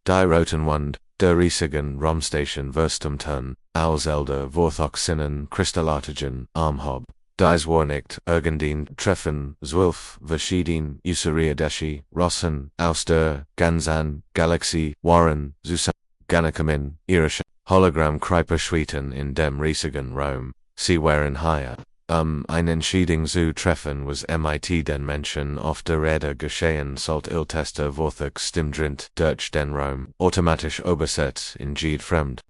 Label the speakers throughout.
Speaker 1: Die Rotenwand, der riesigen Raumstation Wurstumturm, als Elder Vorthoxinnen Kristallatigen, Armhob. Dies Warnicht, Ergendien, Treffen, Zwölf, Verschieden, Usuriadeshi, Rossen, Auster, Ganzan, Galaxy, Warren, Susan, Ganakamin, Irish, Hologramm Kryperschweten in dem riesigen Raum, sie waren hier. Einen Schieding zu treffen was mit den Menschen auf der Erde geschehen sollt Iltester Vorthig Stimdrint durch den Raum, automatisch übersetzt in Jede fremd,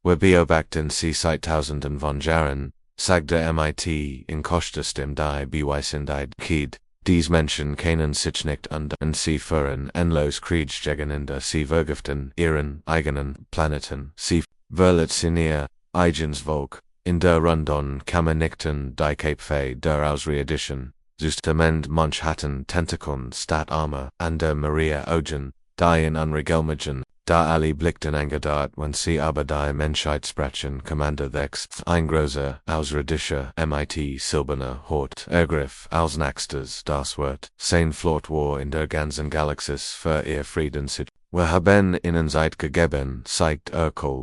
Speaker 1: wir beobachten sie seit Tausenden von Jahren, sagt der MIT in Kostastim die Beweisendheit Kid. Dies Menschen kennen sich nicht und sie führen endlos Krieg gegeneinander, sie vergiften ihren eigenen Planeten, sie verletzen ihr eigenes Volk. In der Rundon Kammernichten die Kapfe der Ausreedition, Justament manch hatten Tentakeln statt Arme an der Maria Augen, die in unregelmäßigen, da alle blickten angedart, wenn sie aber die Menschheit sprechen, Commander Dex, ein großer, ausredischer, mit silberner Hort, ergriff, als nächstes, das Wort, sein Flot war in der ganzen Galaxis für ihr Frieden sich. Wir haben ihnen Zeit gegeben, zeigt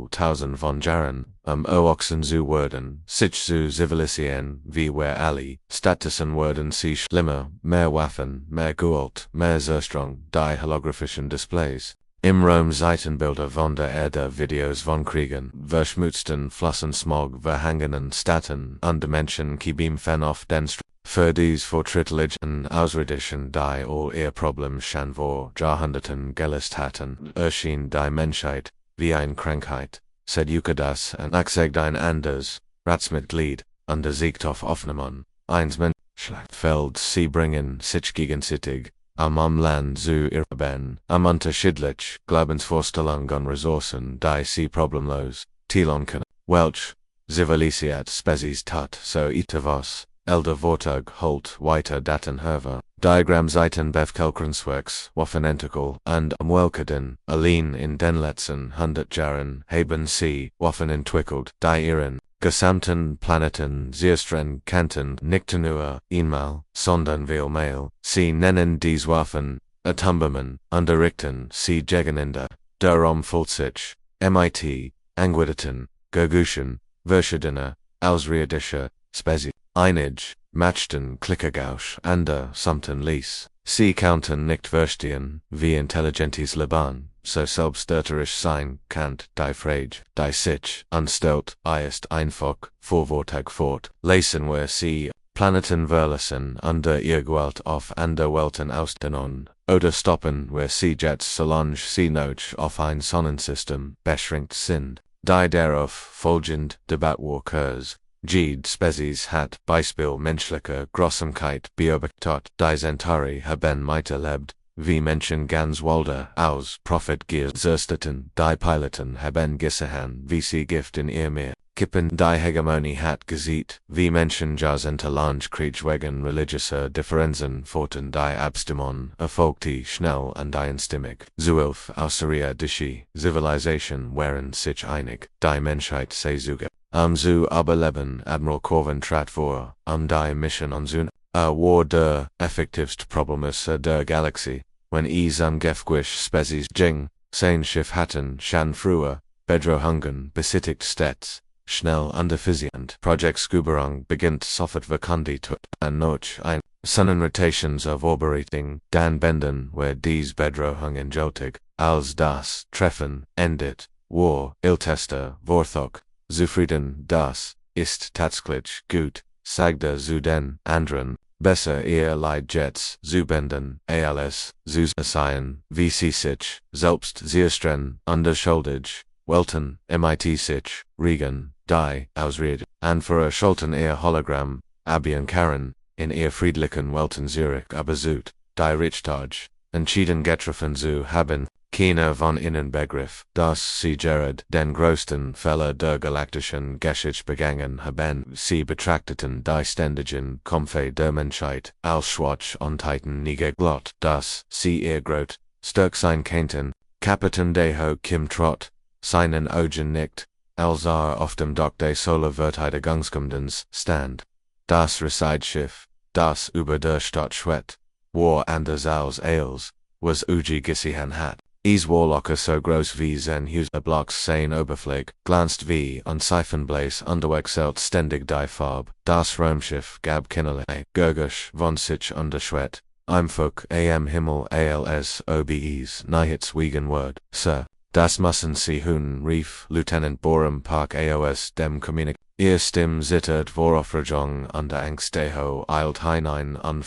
Speaker 1: Tausend von Jahren, Ochsen zu werden, sich zu zivilisieren, wie wir alle, stattdessen werden sie schlimmer, mehr Waffen, mehr Gewalt, mehr Zerstrung, die holographischen Displays. Im Raum Seitenbilder von der Erde, Videos von Kriegen, verschmutzten Flossensmog, verhangenen Städten, und Menschen kiebim auf den für dies fortschrittlichen Ausredischen die all ihr Problem schon vor Jahrhunderten gelöst hatten, erschien die Menschheit, wie eine Krankheit, seduce und nachsagt ein anders, Ratsmitglied, und der Siegt auf Aufnahmen, eins Schlachtfeld sie bringen sich gegenseitig, am Land zu irben, unterschiedlich, Glaubensvorstellung und Ressourcen, die sie problemlos, teilen können, welch, zivilisiert Spezies tat, so etwas. Elder Vortag holt weiter Datenhöver, Diagramseiten Bevkelkrenswerks, Waffenentakel, und Welkeden, allein in den letzten 100 Jahren haben sie Waffen entwickelt, die ihren gesamten Planeten sehr streng kannten, nicht nur einmal, sondern vielmehr, sie nennen dies Waffen, Atombomben, unterrichten sie gegeneinander, darum fühlt sich, mit, Anguideten, Gerguschen, verschiedene, ausreedische, Spezies. Einig, matchten Klickergausch, ander, somten ließ. Sie counten nicht verstehen, wie intelligentes Leben, so selbstdeuterisch sein kant, die Frage, die sich, anstellt, ist einfach, vorwortag fort, lesen wir sie, Planeten verlassen, under ihr Gewalt auf andere Welten ausdehnen, oder stoppen wir sie jetzt solange sie noch auf ein Sonnensystem beschränkt sind, die darauf folgend Debatte occurs. Jede Spezies hat Beispiel menschlicher Grossamkeit beobachtet, die Centauri haben miterlebt, wie Menschen ganz Walder aus Profitgier zerstörten, die Piloten haben gesehen, wie sie Gift in ihr Meer kippen, die Hegemonie hat gesieht, wie Menschen jahrzehntelang Krieg wegen religiöser Differenzen forten, die Abstimmung erfolgte schnell und einstimmig. Zwölf außerirdische Zivilisation waren sich einig, die Menschheit sei Zuge. Zu überleben, Admiral Corwin trat vor, die Mission anzun, war der effektivste Problemisse der Galaxie, wenn es Gefquisch Spezies ging, sein Schiff hatten, schon früher, Bedrohungen besittigt stets, schnell und effizient. Project Skuberung beginnt sofort verkündet tut, an noch ein, Sonnenrotations of Orberating, dan Benden, where dies Bedrohungen jotig, als das Treffen endet, war, Iltester, Vorthok, Zufrieden, das ist tatsächlich gut, sagte zu den anderen, besser ihr Leid jetzt zu benden, als zu sein, wie sie sich, selbst sehr streng, unterschuldig, welten, mit sich, regen, die, ausrede, und verurschulten ihr Hologramm, abian Karen, in ihr friedlichen Welten Zürich übersucht, die Richtag, entschieden getroffen zu haben, keiner von ihnen begriff, dass sie Jared den größten Fehler der galaktischen Geschichte begangen haben. Sie betrachteten die ständigen Kämpfe der Menschheit als schwach und hätten nie geglaubt, dass sie ihr Grot stark sein könnten. Kapitän Deho Kim Trott, seinen Augen nicht, als auf dem Dock des Solarverteidigungskommandos stand. Das Reside-Schiff, das über der Stadt schwebt, war anders als was Uji gesehen hat. Es Warlocker so groß wie sein Hus Blocks sein Oberfläche, glänzt wie ein Seifenblas unterwechselt ständig die Farbe, das Raumschiff gab keinerlei Gurgisch von sich unterschwett. Einfach am Himmel als OBEs Nichts Word, Sir. Das müssen Sie hören, rief Lieutenant Borum Park AOS dem Kommunik. Ihr Stimme zittert vor Aufregung und Angst Deho eilt hinein und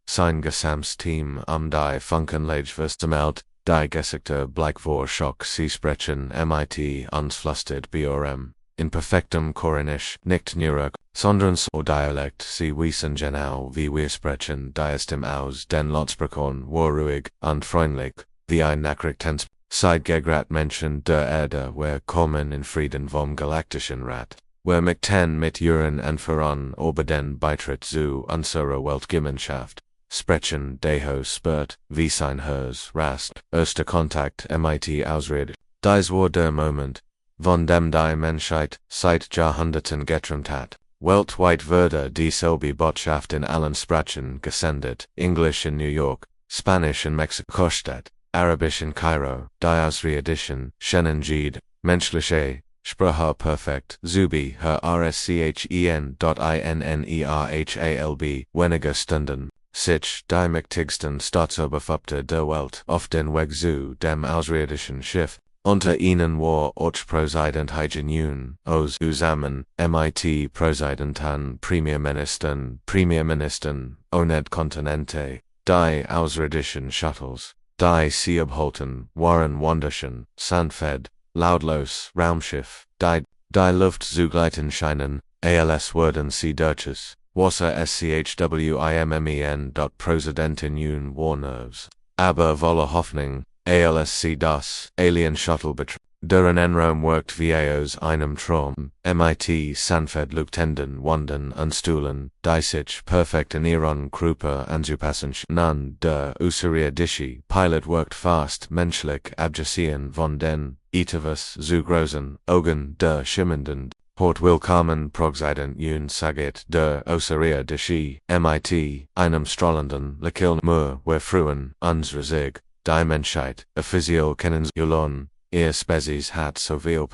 Speaker 1: sein gesamtes Team die Funkenlage versammelt, die Gesichter bleich vor Schock, sie sprechen mit uns flüstert BRM. In perfektem Koranisch, nicht nur, sondern so Dialekt, sie wissen genau wie wir sprechen, die Stimme aus den Lautsprechern war ruhig und freundlich, wie ein Nachrichtens. Seid gegrat Menschen der Erde, wir kommen in Frieden vom galaktischen Rat. Wir möchten mit Ihren Anführern über den Beitritt zu unserer Weltgemeinschaft sprechen, Deho spürt, wie sein Herz rast, erster Kontakt mit Ausrede. Dies war der Moment, von dem die Menschheit seit Jahrhunderten geträumt hat. Weltweit wurde dieselbe Botschaft in allen Sprachen gesendet, Englisch in New York, Spanisch in Mexiko-Stadt, Arabisch in Kairo, die Ausredition, Schenenjid, menschliche Sprache perfekt, Zubi, her RSCHEN.INNERHALB, wenige Stunden, sich, die mächtigsten Staatsoberhäupter der Welt, auf den Weg zu dem Ausriedischen Schiff, unter ihnen war auch Präsident Hygiene, aus zusammen, mit Präsidenten, Premierministern, Oned Kontinente, die Ausriedischen Shuttles. Die sie abholten, waren wunderschön, sanftfähig, lautlos, Raumschiff, die Luft zu gleiten scheinen, als würden sie Deutsches, Wasser SCHWIMMEN. Präsidentin un war nervös, aber voller Hoffnung, als sie das Alien Shuttle betrieb. Deren Enraum wirkt wie aus einem Traum, mit sanft leuchtenden Wänden und Stühlen, die sich perfekt in ihren Körper anzupassen nun der außerirdische Pilot wirkt fast menschlich abgesehen von den etwas zu großen Augen der schimmernden, Port willkommen Präsident un sagt der außerirdische, mit einem strahlenden Lächeln wir freuen unsere Sieg, die Menschheit, offiziell kennen sie Ihr Spezies hat so viel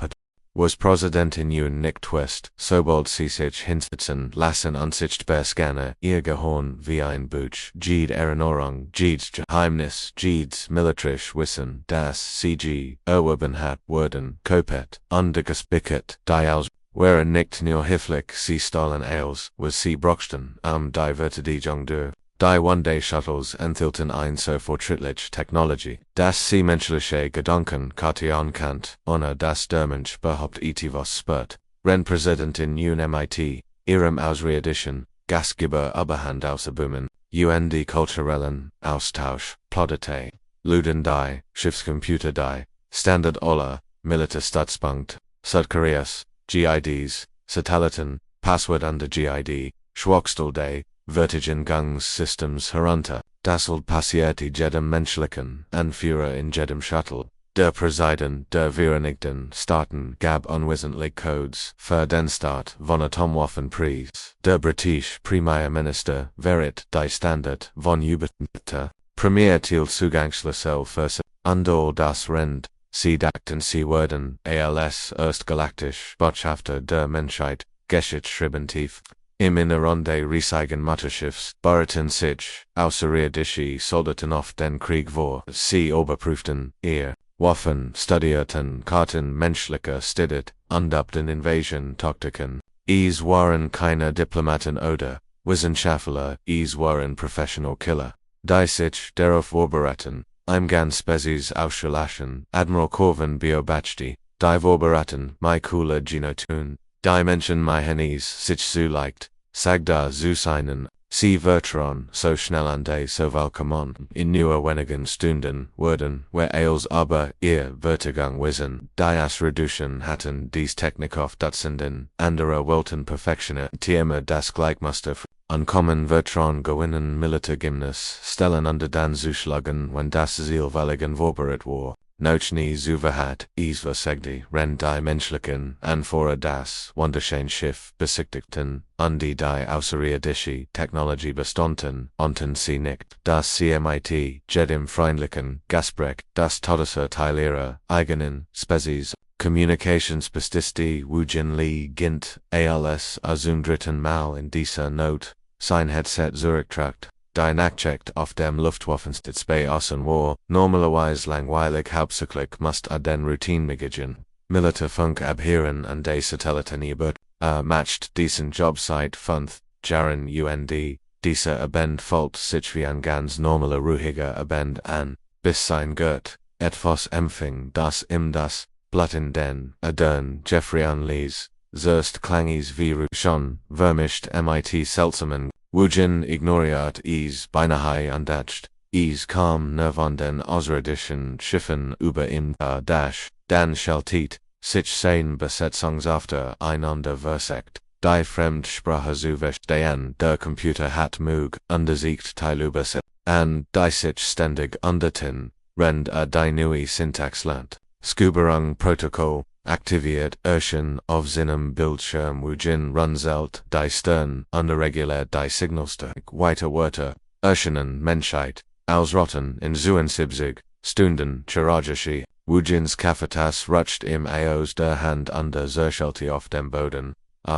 Speaker 1: was Präsidentin un nicht west, sobald sie sich hinsetzen lassen unsichtbar scanner, ihr Gehirn wie ein Buch, jede Erinnerung, jedes Geheimnis, jedes militärisch Wissen, das CG, erworben hat, wurden, kopet, undergespickert, die aus, waren nicht nur hilflich, sie stahlen als, was sie brauchten, die Verteidigung der. Die One-Day-Shuttles enthielten ein so fortschrittliche Technology, dass sie menschliche Gedanken kartieren kann, ohne dass der Mensch überhaupt etwas spürt. Präsidentin un mit ihrem Ausriedischen Gastgeber Überhand ausüben, die kulturellen Austausch, plauderte, Luden die, Schiffscomputer die, Standard aller, Militärstützpunkt, Südkoreas, GIDs, Satelliten, Passwort under GID, Schwachstelle die, Vertigengangssystems herunter, das passierte jedem menschlichen Anführer in jedem Shuttle. Der Präsident der Vereinigten Staaten gab unwissentlich Codes für den Start von Atomwaffenpreis. Der britische Premierminister verriet die Standard von Jupiter, Premier til Zugangsschlüssel für und all das Rend. Sie dachten sie würden als erstgalaktisch Botschafter der Menschheit geschrieben tief. Im Inneren des riesigen Mutterschiffs bauten sich außerirdische Soldaten auf den Krieg vor. Sie überprüften ihr Waffen, studierten Karten menschlicher Städte und übten Invasion-Taktiken. Es waren keine Diplomaten oder Wissenschaftler, es waren Professional Killer, die sich darauf vorbereiten, im ganz Spezies auszulassen. Admiral Corvin Biobachti, die vorbereiten, my cooler Genotun. Die Menschen meines sich so leicht, sagda zu seinen, sie vertrauen so schnell an die so willkommen, in nur wenigen Stunden wurden, wir als aber ihr Vertigung wissen, die Ausredution hatten dies Technik auf Dutzenden, andere wollten perfektionieren, immer das Gleichmuster, ankommen Vertrauen gewinnen Militärgymnas, stellen unter dann zuschlagen, wenn das Ziel vorbereitet war. Nochni Zuverhat, Isversegdi, Ren die Menschlichen, Anfora das, Wunderschön Schiff, Besiktigten, die Außerirdische Technologie bestanden, sie nicht, das CMIT, Jedim Freundlichen, Gasprecht, das Todesurteilere, eigenen, Spezies, Kommunikationsbestisti Wujin Li Gint, ALS zum dritten Mal in dieser Not, sein Headset Zurücktragt, die Nachtschicht auf dem Luftwaffenstütz bei War, normalerweise langweilig hauptsächlich must den Routinenmiggen, Militärfunk abhören an die Satellitenübert, matcht diesen Jobsite Funth, Jaren dieser Abend folgt sich wie ein ganz normaler ruhiger Abend an, bis sein Gurt, etwas empfing das das, Blatten den, Adern, Jeffrey Lees, Zerst Klangis wie schon, vermischt mit seltsamen, Wujin ignoriert beinahe andacht, kam nervanden außerirdischen Schiffen über dann schaltet, sich sein Besetzungsafter einander versekt, die Fremdsprache zu verstehen, der Computer hat Mug, undersiegt teilüberset, die sich ständig underten, rend die neue Syntax lernt. Scuberung Protokoll, aktiviert auf seinem Bildschirm Wujin runzelt, die Stern, underreguliert die Signalstärke, weiter Wörter, Menschheit, ausrotten in 77 Stunden, Chirurgische, Wujins Kaffeetasse rutscht im Aus der Hand under zerschellte auf dem Boden,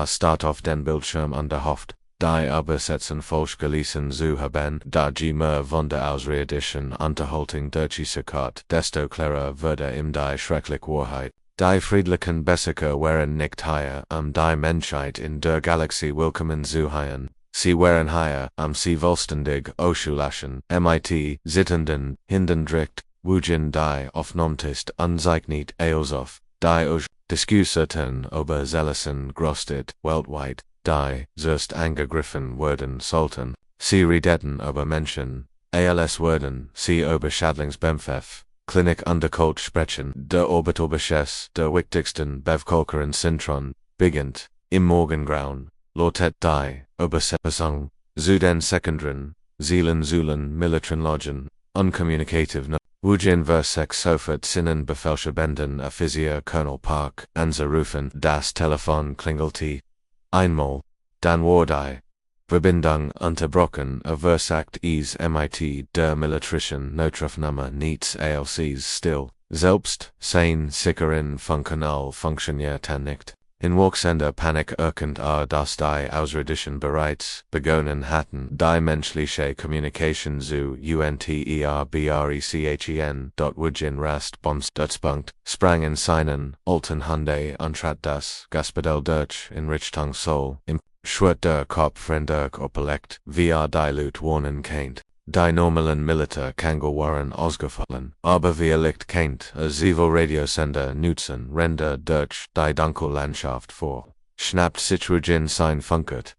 Speaker 1: start auf den Bildschirm underhoft, die Übersetzen falsch gelesen zu haben, da mehr von der außerirdischen Unterhaltung durchsickert, desto klarer würde ihm die schreckliche Wahrheit. Die friedlichen Besiker wären nicht hier, die Menschheit in der Galaxie willkommen zu heißen. Sie wären hier, sie vollständig auszulassen, mit sittenden, hindendricht, Wujin die Aufnahmtest unzeichnet Eosof, die diskutierten über Zellesen Großstadt weltweit, die zuerst angegriffen werden sollten. Sie redeten über Menschen, als werden sie über Schadlingsbempfeff, Klinik underkult sprechen, der Orbitobeschess, der wichtigsten Bevölkerung Zentren, beginnt, im Morgengrauen, lotet die Übersetzung, zu den Sekundaren, Zulen, Militaren Logen, uncommunicative Wujin versek sofort Sinnen Befehlsverbänden Offizier Colonel Park, anzurufen, das Telefon klingelte. Einmal, dann wurde Verbindung unterbrochen, versagt mit der militarischen Notrufnummer nichts als still, selbst sein sicheren Funkkanal funktionierte nicht. In wachsender Panik erkannt dass die Außerirdischen bereits begonnen hatten, die menschliche Kommunikation zu unterbrechen. Wujin rast Stützpunkt, sprang in seinen alten Hunde und trat das Gaspedal durch in Richtung Sol, im Schwert der Kopf friendlich opelekt, die Lut warnen kennt. Die normalen Militärkangel waren ausgefallen, aber licht kennt, Zivo Radiosender nutzen Render durch die Dunkellandschaft vor. Schnappt sich Wujin sein Funkert,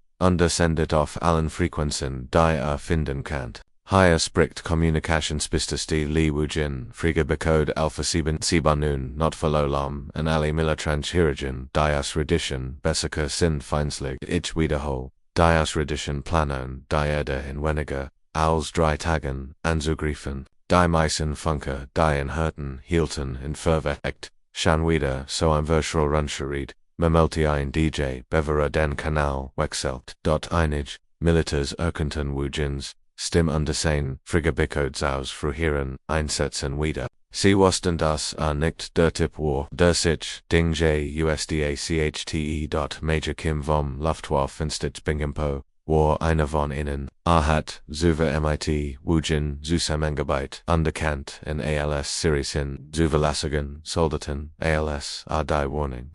Speaker 1: sendet auf allen Frequenzen, die finden kann. Hier spricht Kommunikationsbestisti Li Wujin, Frigabecode Alpha 7 nun not verloren, an alle Militärchirurgen, die Ausredischen, Bessiker sind feinslig, ich wiederhole, die Ausredischen planen, die Erde in weniger, als 3 Tagen, anzugreifen, die meisten Funker, die in Hürten, hielten, in verweckt, schon wieder, so ein virtual Runscherid, memelte ein DJ, bevera den Kanal, wechselt, einig, Militars erkannten Wujins, Stim undersehen, Frigabicodes aus Fruhieren, einsetzen wieder. Sie wussten das nicht der Tipp war, der sich, Ding J USDACHTE. Major Kim vom Luftwaffenstütz Bingimpo, war einer von ihnen, hat, zuver mit, Wujin, zusammengearbeitet, underkannt, in ALS Series hin, Zuverlassigen, Soldaten, ALS, die Warning.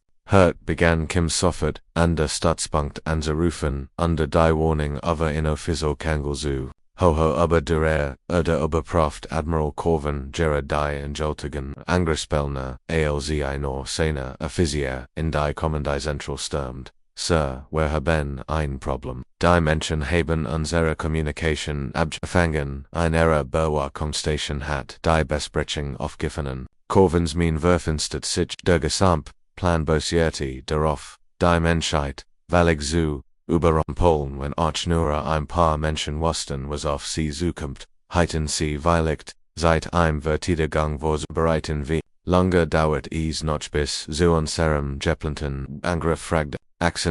Speaker 1: Begann Kim sofort, an der Stützpunkt anzurufen, under die Warning aber inoffiziell Kangel zu. Hoho über der Oberproft Admiral Corvin Gerard die Entschuldigen Angriffspelner, als nur seine Offizier in die Kommandei Central stürmt. Sir, wir haben ein Problem. Die Menschen haben unsere Kommunikation abgefangen, eine Beobachtungsstation hat die Besprechung aufgefangen. Corvins mein Werfenstütz sich der Gesamtplan basierte darauf, die Menschheit, völlig zu überrumpeln, wenn auch nur ein paar Menschen wussten, was auf sie zukommt, heiten sie weiligt, seit einem Vertidegang vorbereiten wie, lange dauert es noch bis zu unserem geplanten Angriff fragte.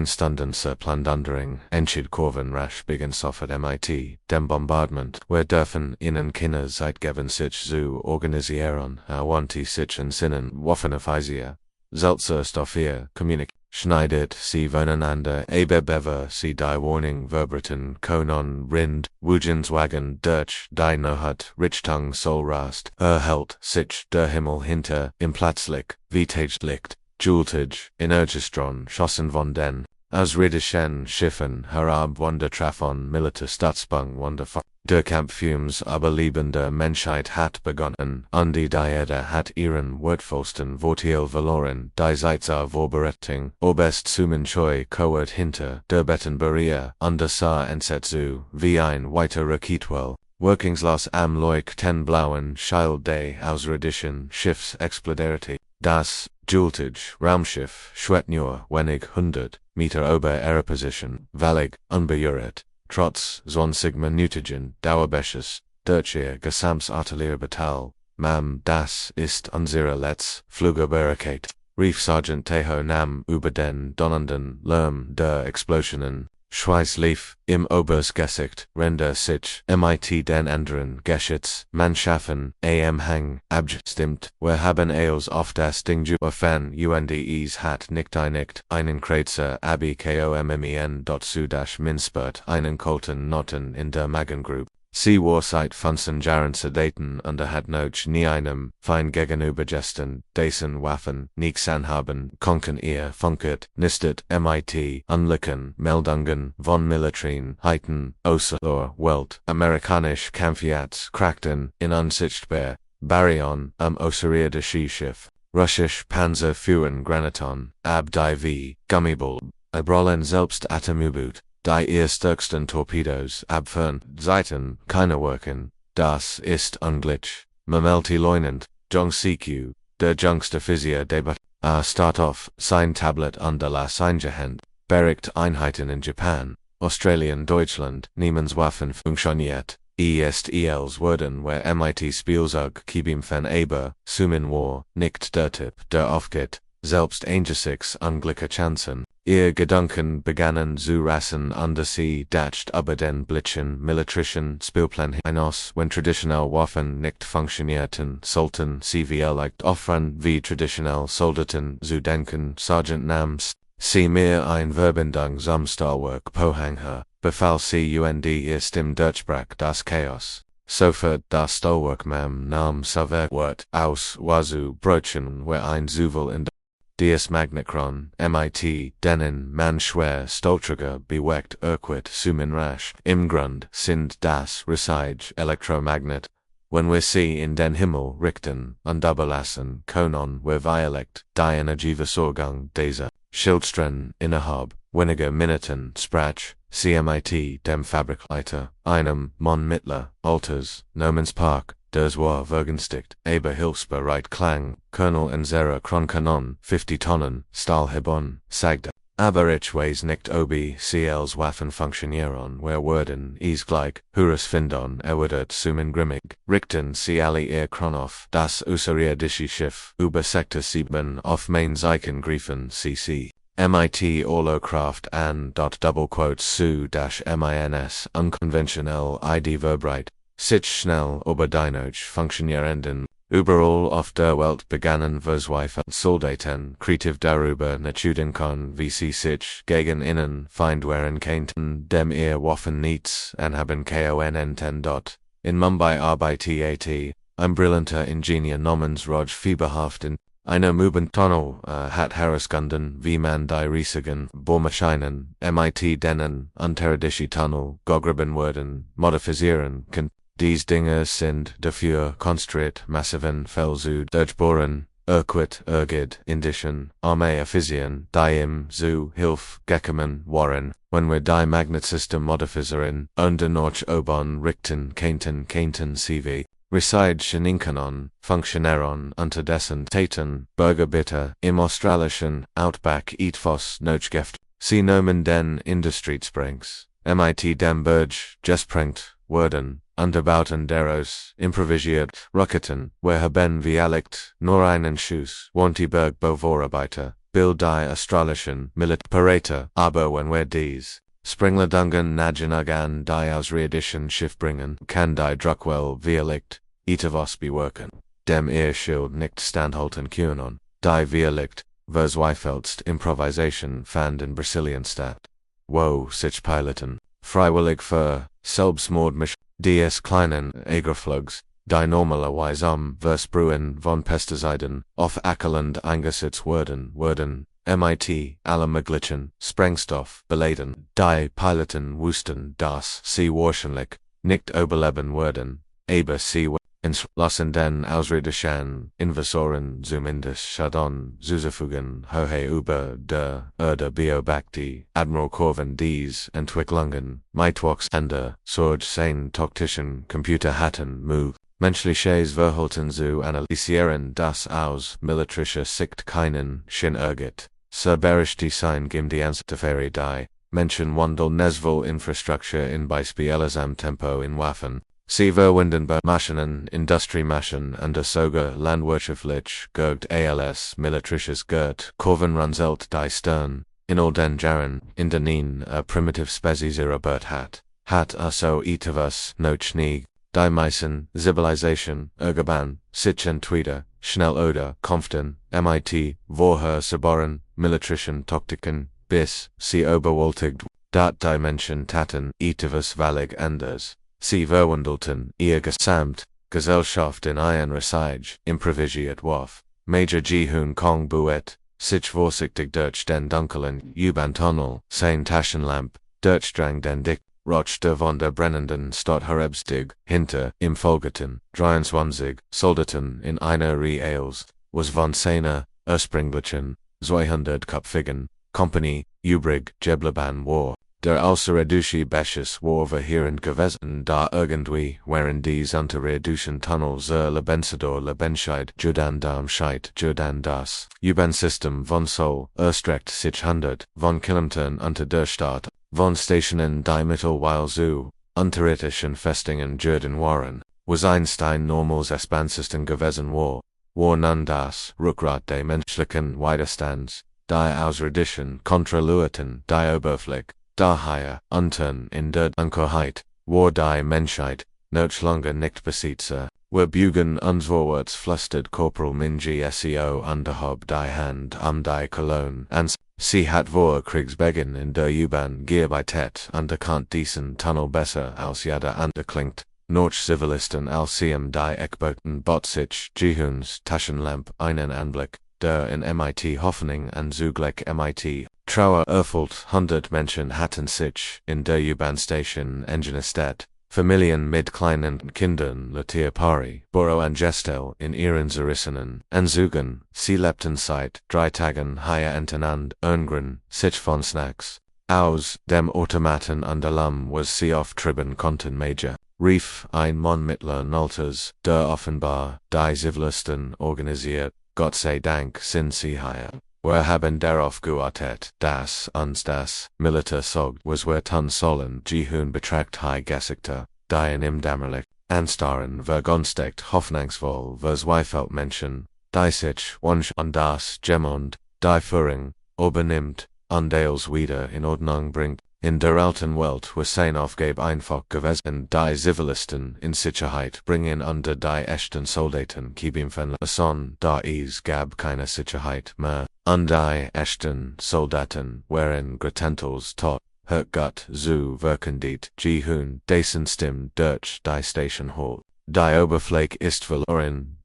Speaker 1: Stunden Plundering, entschied Kurven rasch beginsoffert MIT, dem Bombardment, wir dürfen ihnen keine Zeit geben sich zu organisieren, wanti sich in Sinnen, Waffenephysia. Seltzer Stoffier, Communic, schneidet sie voneinander, bever sie die Warning verbriten, Konon, Rind, Wujenswagen, Dirch, die Nohut, Richtung Solrast, Held, sich der Himmel hinter, im Platzlicht, Licht. Jultage, Energistron, Schossen von den, Ausrirdischen Schiffen, herab Wunder Trafon, Milita Staatsbung, Wunderfall. Der Kampffumes aber liebende Menschheit hat begonnen, und die Erde hat ihren wertvollsten Vorteil verloren, die Zeitzer Vorbereitung, oberst Sumenchoi Coert hinter, der Bettenbarriere, und der Saar entsetzu, wie ein weiter Raketwell. Workingslos am Leuch ten blauen Schild des Ausrirdischen Schiffs exploderite. Das Jultage Raumschiff schwet nur wenig 100 Meter ober ihrer Position, völlig unberührt, trotz 20 Minuten Dauerbeschuss, durch ihr Gesamtartilleriebatterie. Das ist unsere letzte Flugüberkeit, rief Sergeant Tejo Nam über den donnernden Lärm der Explosionen. Schweiß lief im Obergesicht, Render sich mit den anderen Geschütz, Mannschaften, Hang, abgestimmt, wir haben eos auf das Ding geworfen, UNDEs hat nicht einen Kreuzer abkommen dazu das Minspurt einen Colton Noten in der Magengroup. Sie war seit 15 Jahren Daten und hat noch nie einem fein gegenübergesetzten, dessen Waffen nichts anhaben, konnten ihr funket, nistet mit, Unlicken, Meldungen von Militärien, Heiten, außer Welt, amerikanisch Kampfjets, crackten, in unsichtbar, Baryon, außerirdische Schiff, russisch Panzerführen Granaton, die Gummiball, Brollen selbst Atomubut. Die ihr stärksten Torpedos abfern, Seiten, keine wirken, das ist unglitsch, Mamelti leunend, Jung CQ, der jüngste Physiker debat, Start-off, sein Tablet under las eingehend, Bericht Einheiten in Japan, Australien, Deutschland, Niemens Waffen funktioniert, ESTLs wurden where MIT Spielzeug Kibimfen aber, Sumin war, nicht der Tipp, der aufgeht, selbst eingesicks unglückliche Chancen. Ihr Gedanken begannen zu rasen und sie dacht über den Blitzen militarischen Spielplan hinaus, wenn traditionelle Waffen nicht funktionierten, sollten sie vielleicht offern wie traditionelle Soldaten zu denken. Sergeant Nams, sie mir ein Verbindung zum Stahlwerk Pohangher, befahl sie ist im Durchbruch das Chaos. Sofort das Stahlwerk nam Saverwort aus Wazoo Brötchen where ein Zuvel in Dies Magnetron, mit, denen man schwer Stoltriger bewegt Urquit sumin rasch, im Grund sind das Resige Elektromagnet. Wenn wir sie in den Himmel richten und überlassen, können wir violet die Energieversorgung dieser Schildstren innerhalb weniger Minuten sprach, CMIT dem Fabrikleiter, einem Mann mittler Alters, Nomens Park. Das war vergünstigt, aber hilfsbereit klang, Colonel unserer Kronkanon, 50 Tonnen, Stahlhebon, sagte. Aber ich weiß nicht CLs Waffen funktionieren, wer wurden es gleich, Hurusfindon erwidert Sumin grimmig, richten sie alle ihr Kronoff, das außerirdische Schiff, über Sektor 7 auf mein Zeichen griefen CC. MIT Orlokraft an. Zu dash MINS unkonventionell ID verbreit. Sich schnell aber dennoch funktionierenden, überall auf der Welt begannen Verzweifelt Soldaten kreativ darüber nachzudenken, wie sie sich gegen innen Feindwehren könnten, dem ihr Waffen nichts anhaben können dort. In Mumbai arbeitet ein brillanter Ingenieur namens Raj fieberhaft in einer Tunnel hat herausgefunden, wie man die riesigen Bohrmaschinen, mit denen unterirdische Tunnel gegraben wurden, modifizieren kann. Dies Dinge sind dafür konstruiert, massiven Felsen durchbohren, Urgid, Indischen, Armeephysien, die im zu Hilf gekommen waren, wenn wir die Magnetsystem modifizieren, und noch oben richten könnten CV. Reside Scheninkanon, Funktionären unterdessen Taten, Bürgerbitter, im australischen Outback etwas Notgeft, sie nomen den Industriesprings, mit dem Burj gesprengt wurden, Unterbauten deros, improvisiert, Rucketen, wir haben Vialikt, nur einen Schuss, Wantiberg Bevorarbeiter, Bill die Astralischen, Milit Parater, aber wenn wir dies. Springladungen nagenagan die Ausreedition Schiff bringen, kann die Druckwell Vialikt, etwas bewerken. Dem Schild nicht standhalten können, die Vialikt, verzweifelst Improvisation fand in Brasilien statt. Wo sich Piloten, freiwillig für, Selbstmordmisch, des kleinen Egerflugs, die normalerweise Versprühen von Pestiziden, auf Ackerland eingesetzt wurden, MIT, alle möglichen, Sprengstoff, beladen, die Piloten wussten, dass sie wahrscheinlich nicht überleben würden, aber sie lassen den Ausredischen Investoren zumindest Schaden zuzufügen, hohe über der Erde beobachte, Admiral Corvin dies Entwicklungen, Mittwochsende, Sorge sein taktischen Computer hatten menschliches Verhalten zu analysieren, das aus militärischer Sicht keinen Sinn ergibt. Berichte sein die Anstaferi die Menschenwandel nesvel Infrastruktur in beispielsam Tempo in Waffen. Sie verwenden bei Maschinen, Industriemaschinen und sogar landwirtschaftlich gergt als militärisches Gert, Corvin ranzelt die Stern, in all den Jahren, in denen primitive Spezies erobert hat so etwas notwendig, die meisten Zivilisation, Ergeban, sich entweder, schnell oder Kampften, MIT, vorher Sabaren, militärischen Taktiken, bis sie überwältigt, dat die Menschen taten etwas völlig anders. Sie verwandelten ihr Gesellschaft in ein Reich, improvisiert warf, Major Ji-Hoon Kong Buet, sich vorsichtig durch den dunklen U-Bahn-Tunnel, sein Taschenlamp, durchdrang den Dick, Rochte von der brennenden Stadt Herbstig, hinter, im folgeten, 23, Soldaten in einer Reals, was von seiner, ursprünglichen, 200-köpfigen, Company, übrig geblieben war. Der außerirdische Beschuss war verheerend gewesen, da irgendwie während dies unterirdischen Tunnels Lebensador Lebenscheid Judan Darmscheid Judan das U-Bahn-System von Sol erstreckt sich 100 von Kilometern unter der Stadt, von Stationen die Mittelweil zu unterirdischen Festungen Jordan waren, was Einstein normals Expansisten gewesen war nun das Rückgrat der menschlichen Widerstands, die Ausrirdischen Kontrolleurten die Oberfläche. Daher, unten in der Dunkelheit, war die Menschheit, noch lange nicht Besitzer, wir bügen uns vorwärts flüstert Corporal Minji SEO unterhalb die Hand die Cologne, und sie hat vor Kriegsbeginn in der U-Bahn gearbeitet und erkannt diesen Tunnel besser als jeder andere klingt, noch Zivilisten als die Eckboten bot sich Ji-Hoons Taschenlamp einen Anblick, der in MIT Hoffnung und zugleich MIT Trauer erfüllt 100 Menschen hatten sich in der U-Bahn-Station eingenistet, Familien mit kleinen Kindern Letierpari, Boro und Gestel in ihren zerrissenen Anzügen, sie lebten seit 3 Tagen hier hintereinander, Örngren, sich von Snacks. Aus dem Automaten an der Lamm was sie auftreiben konnten Major, rief ein Mann mittleren Alters, der offenbar die Zivilisten organisiert, Gott sei Dank sind sie hier. Wir haben darauf gewartet, dass uns das Militär sagt, was wir tun sollen. Ji-Hoon betrachtet high Gesigter, die in im Dämmerlicht anstarren vergünstigt hoffnungsvoll verzweifelt Menschen, die sich wunsch an das Gemund, die Führung, übernimmt, und als wieder in Ordnung bringt. In der alten Welt was sein Aufgabe einfach gewesen, die Zivilisten in Sicherheit bringen unter die echten Soldaten kämpfen lassen, da es gab keine Sicherheit mehr, und die echten Soldaten waren grotentels tot, Gott zu wirken Ji-Hoon dessen Stimme durch die Station holt. Die Oberfläche ist verloren,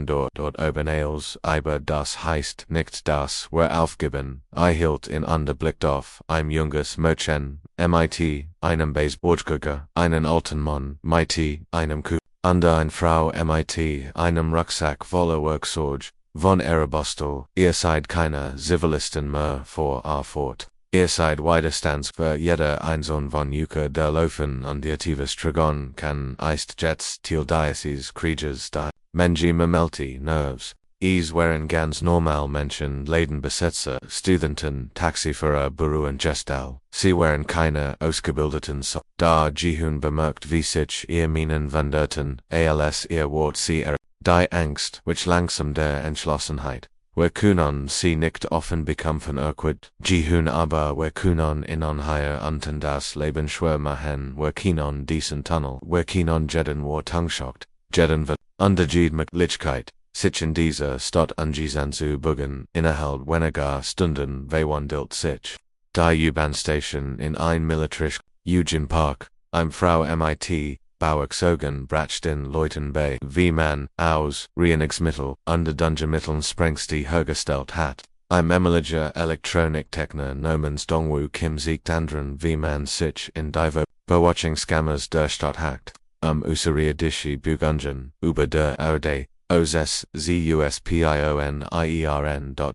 Speaker 1: dort oben als, aber das heißt nicht, dass wir aufgeben, hielt in Blick auf ein junges Mädchen, MIT, einem Baseballspieler, einen alten Mann, MIT, einem Kuh, und eine Frau MIT, einem Rucksack voller Werkzeug, von Erebostel, ihr seid keine Zivilisten mehr fort. Ihr seid Widerstands für jeder Einzelne von Yucca der Laufen und ihr tiefes Dragon kann ist Jets til Diocese Krieges die Menji Mamelti Nerves. Ease wherein ganz normal Menschen Leiden besetzer, Studenten, Taxiführer, Buru und Gestal. Sie waren keine ausgebildeten so. Da Jihun bemerkt wie sich ihr Minen wanderten, als ihr Wort sie die Angst, which langsam der Entschlossenheit. Wir können sie nicht offen bekämpfen Jihun aber wir können ihnen hier unten das Leben schwer machen, wir können diesen Tunnel, wir können jeden war tungschokt, jeden wird Unterschied mit Lichkeit. Sich in dieser Stadt angesan zu bugen, innerhalb weniger Stunden verwandelt sich. Die U-Bahn-Station in ein militärisch Eugen Park, Frau MIT, Bauerzogen brachten Leuten bei, wie man aus Reinigungsmittel under Dungemitteln sprengsti hergestellt hat. Emeliger Elektroniktechner namens Dongwu Kim siegt anderen wie man sich in die Bewatchungskammers der Stadt hakt, userirdische Bugungen, über der Erde. Oses ZUSPIONIERN.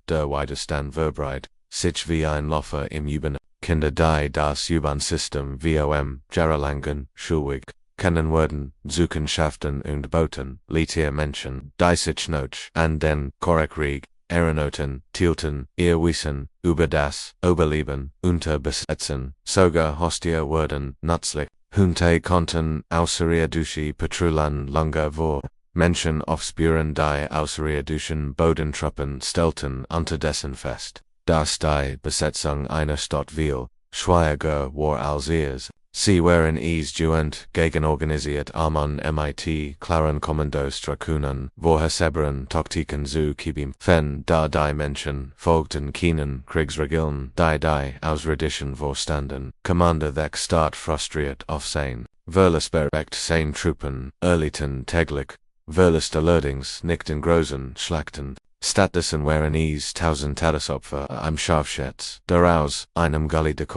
Speaker 1: Der Widerstand verbreitet sich wie ein Laufer im U-Bahn. Kinder die das U-Bahn-System vom Jahrelangen schulweg kennen werden, suchen Schaften und Boten, Litier Menschen, die sich noch an den Korrekrieg Aeronauten, Tilten, ihr Wissen, über das Oberleben, unterbesetzen, sogar Hostia werden, nützlich, Hunte konnten außerirdische Patrouillen lange vor. Menschen aufspüren die außerirdischen Bodentruppen stellten unterdessen fest, dass die Besetzung einer Stadt viel schwieriger war als ihrs. Sie waren gewandt gegenorganisiert an MIT klaren Kommandostrukturen, Vorhersehbaren Taktiken zu geben, wenn da die Menschen folgten keinen Kriegsregeln, die außerirdischen Vorstanden, Commander der Stadt frustriert aufsehen, Verlesbergt sein Truppen, erlitten täglich, Verlust allerdings nicht in großen Schlachten. Stattdessen waren es 1000 Todesopfer im Scharfschütz, daraus einem Galactic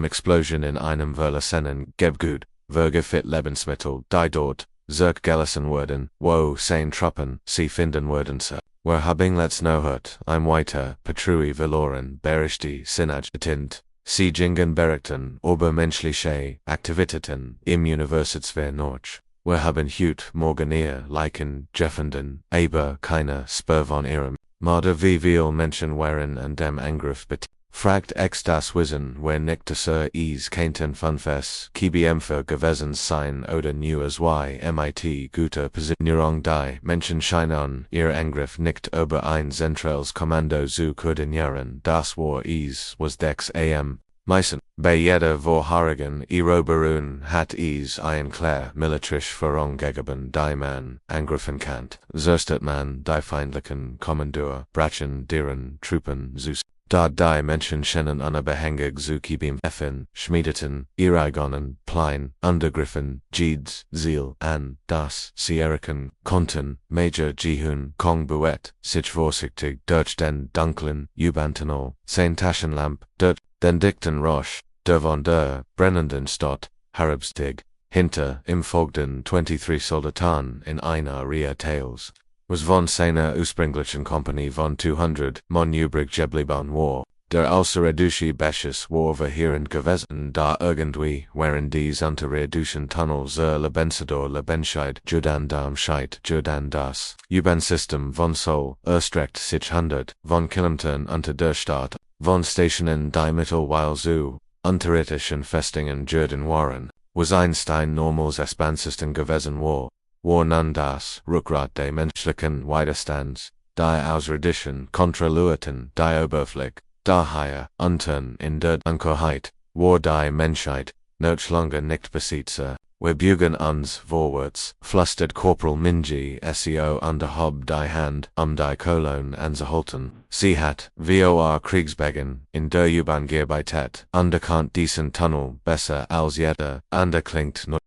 Speaker 1: Explosion in einem verlassenen Gebgut, vergiftet Lebensmittel, die dort gelassen wurden, wo sein Truppen sie finden würden. Wir haben letztens hört, weiter Patrouille verloren, berichte Sinaj sie gingen berichten über menschliche Aktivitäten im Universitätswehr Nord. Wir haben heute morgen eher Leichen gefunden, aber keine Spur von ihrem Mörder wie viele Menschen waren an dem Angriff fragt das Wissen, wer nicht es könnten Funfes, KBMfer gewesen sein oder nur MIT gute Positionierung die Menschen scheinen ihr Angriff nicht über ein zentrales Kommando zu koordinieren, das war was 6 am. Meisten, bei jeder vorherigen Eroberung hat ein klar militärisch vorangegeben die man angriffen kann. Zuerst man die feindlichen Kommandeur brachen deren Truppen zu da die Menschen scheinen unabhängig zu geben schmiedeten, ihre Plein, Undergriffen, Jeeds, Ziel an, das sie erreichen konnten, Major Jihun Kong Buet, sich vorsichtig durch den dunklen U-Bahn-Tunnel, sein Taschenlamp, den dichten Roche, der von der brennenden Stadt, Harabstig, hinter im folgten 23 Soldaten in einer Reihe Tales. Was von seiner ursprünglichen Kompanie von 200 Mann übrig geblieben war, der außerirdische Beschuss war verheerend gewesen, da irgendwie während dies unterirdischen Tunnels Lebensador Lebenscheid Jordan Darmscheid Jordan das U-Bahn-System von Sol erstreckt sich 100 von Kilometern unter der Stadt, von Stationen die mittlerweile zu unterirdischen Festungen Jordan waren, was Einstein normals Expansisten gewesen war nun das Rückgrat der menschlichen Widerstands, die außerirdischen Kontrolleurten die Oberfläche, daher unten in der Dunkelheit, war die Menschheit noch lange nicht Besitzer. Wir bügen uns vorwärts, flüstert Corporal Minji SEO unterhalb die Hand, die Kolonne anzuhalten. Sie hat, vor Kriegsbeginn, in der U-Bahn gearbeitet, underkannt diesen Tunnel besser als jeder, klingt nur.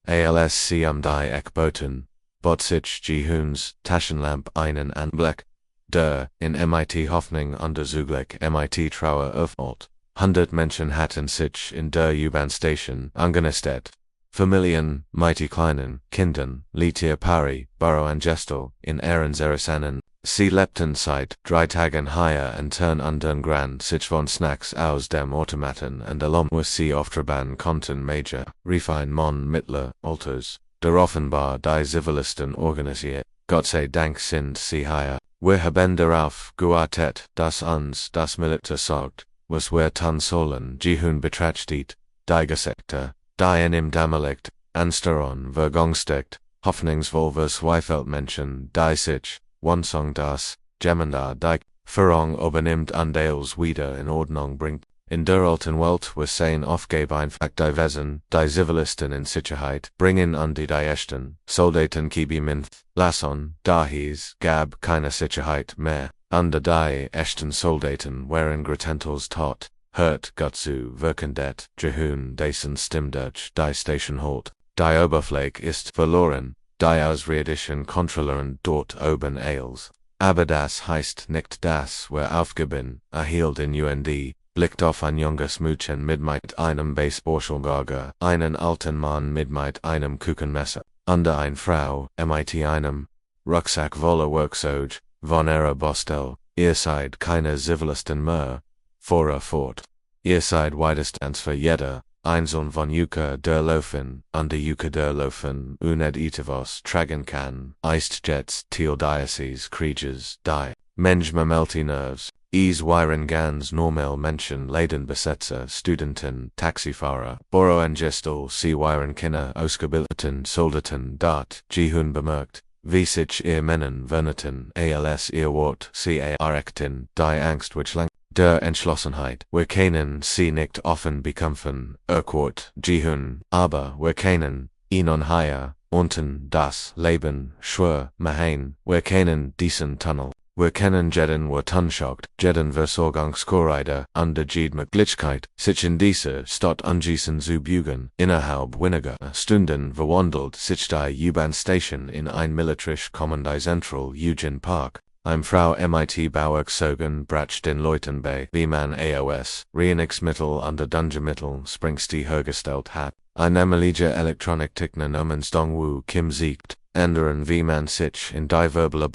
Speaker 1: Als sie die Eckboten, bot sich Jihuns Taschenlamp einen Anblick, der in MIT Hoffnung unter zugleich MIT Trauer öffnet. 100 Menschen hatten sich in der U-Bahn-Station angenistet. Familien, mighty kleinen Kindern, Litier Pari, Burrow und Gestel, in ihren Zerasanen. Sie lebten seit 3 Tagen hier und underground sich von Snacks aus dem Automaten und allem was sie auftreiben konnten Major, Refine Mon Mittler, Alters, der offenbar die Zivilisten organisiert. Gott sei Dank sind sie hier. Wir haben darauf gewartet, dass uns das Militär sagt, was wir tun sollen. Jehun betrachtet, die Gesekte, die in im Damalicht, Ansteron vergangsteckt, hoffnungsvoll Zweifeldmenschen, die sich, Wansong das, Gemenda die Verong übernimmt Andales wieder in Ordnung bringt. In der alten Welt wir sein aufgebe einfach die Wesen, die Zivilisten in Sicherheit, bringen an die ersten Soldaten kibi minth, Lasson, Dahis, gab keine Sicherheit mehr, under die ersten Soldaten waren Gretentels tot, hört Gutzu wirkendet, Jehun dessen Stimmdutch, die Station halt, die Oberfläche ist verloren, die Ausriedischen Kontrollerin dort oben Ailes. Aber das heißt nicht, dass wir aufgeben, erhielt in UND, blickt auf ein junges Mädchen mit einem Baseballschläger, einen alten Mann mit einem Küchenmesser, under eine Frau, mit einem Rucksack voller Werkzeug, von ihrer Bostel, ihr seid keine Zivilisten mehr, fort. Ihr seid weitestens für jeder, einzeln von Yucca der Laufen, under Yucca der Laufen, uned etwas tragen kann, Eistjets, Teal Diocese, Creatures, die, Mensch melty nerves, waren ganz normal Menschen, Leiden Besetzer, Studenten, Taxifahrer, Boroengestel, sie waren Kinder, ausgebildeten Soldaten, dort, Jehun bemerkt, wie sich ihr Männen werneten, als ihr Wort, sie erregten, die Angst which lang, der Entschlossenheit, wir können sie nicht offen bekämpfen, Urquart, Jehun, aber wir können, ihnen hier, unten, das Leben, schwer, machen, wir können diesen Tunnel. Wir kennen jeden Tanschokt, jeden Versorgungskorridor, under jede Möglichkeit, sich in dieser Stadt anschließen zu bügen, innerhalb weniger Stunden verwandelt sich die U-Bahn-Station in ein militärisch Kommandai Central Eugen Park. Eine Frau mit Bauwerkzeugen bracht den Leuten bei, wie man AOS, Reinigungsmittel under Dungemittel, Springsty hergestellt hat. Ein nämlicher Elektroniktechner namens Dongwu Kim siegt, ändern wie man sich in die Verbal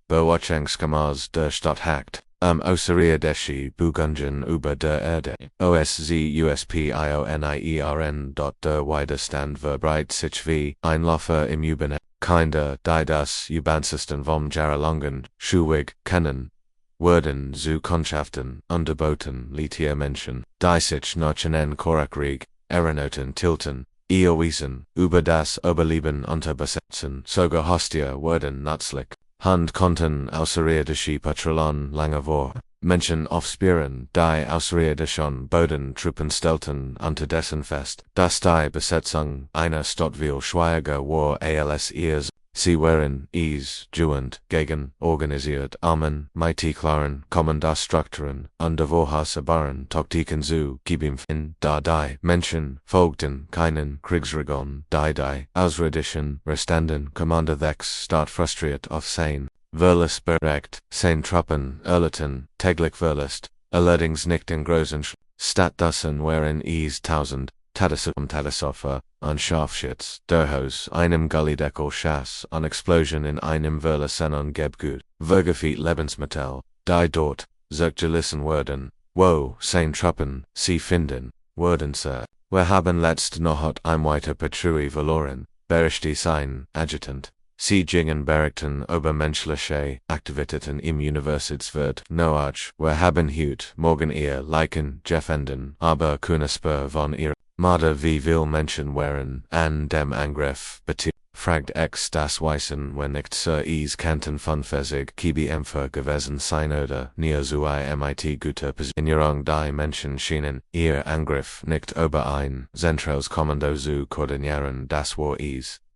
Speaker 1: Bewatchungskamers der Stadt hackt, Außerirdische Bugungen über der Erde, OSZUSPIONIERN. Der Widerstand verbreitet sich wie ein Laufer im U-Bahn. Kinder, die das U-Bahn-System vom jahrelangen Schulweg kennen, werden zu Kundschaften unterboten, Litier Menschen, die sich nach einen Korakrieg, Aeronauten tilten, Eoisen, über das Überleben unterbesetzen, sogar Hostia werden nützlich. Hand konnten außerirdische Patrouillen lange vor Menschen aufspüren, die außerirdischen Bodentruppen stellten unterdessen fest, dass die Besetzung einer Stadt viel schwieriger war als ihrs. Sie waren juend gegen organisiert armen, mit klaren Kommandostrukturen und vorhersehbaren Taktiken zu kämpfen, da die Menschen folgten keinen Kriegsregeln, die ausrirdischen Restanden Kommando 6 Stadt frustriert auf sein Verlust beregt, sein Truppen erlitten, täglich Verlust, allerdings nicht in großen Stattdessen waren 1000 Tadesopfer, an Scharfschütz, durchaus einem Gullideckel-Schass, an Explosion in einem Verlassen Gebgut, Vergefeht Lebensmittel, die dort, zergelassen werden, wo, sein Truppen, sie finden, werden Sir. Wir haben letzte Nacht ein weiter Patrouille verloren, berichtet sein Adjutant. Sie gingen berichten über menschliche Aktivitäten im Universitätswirt Noach. Wir haben heute Morgen ihr Leichen gefunden, aber keine Spur von ihr. Mada wie viel Menschen waren an dem Angriff beteiligt. Fragt X das Weißen, wenn nicht Sir Kanten von Physik Kämpfer gewesen sein oder nie zu mit guter Positionierung die Menschen schienen, ihr Angriff nicht über ein zentrales Kommando zu koordinieren, das war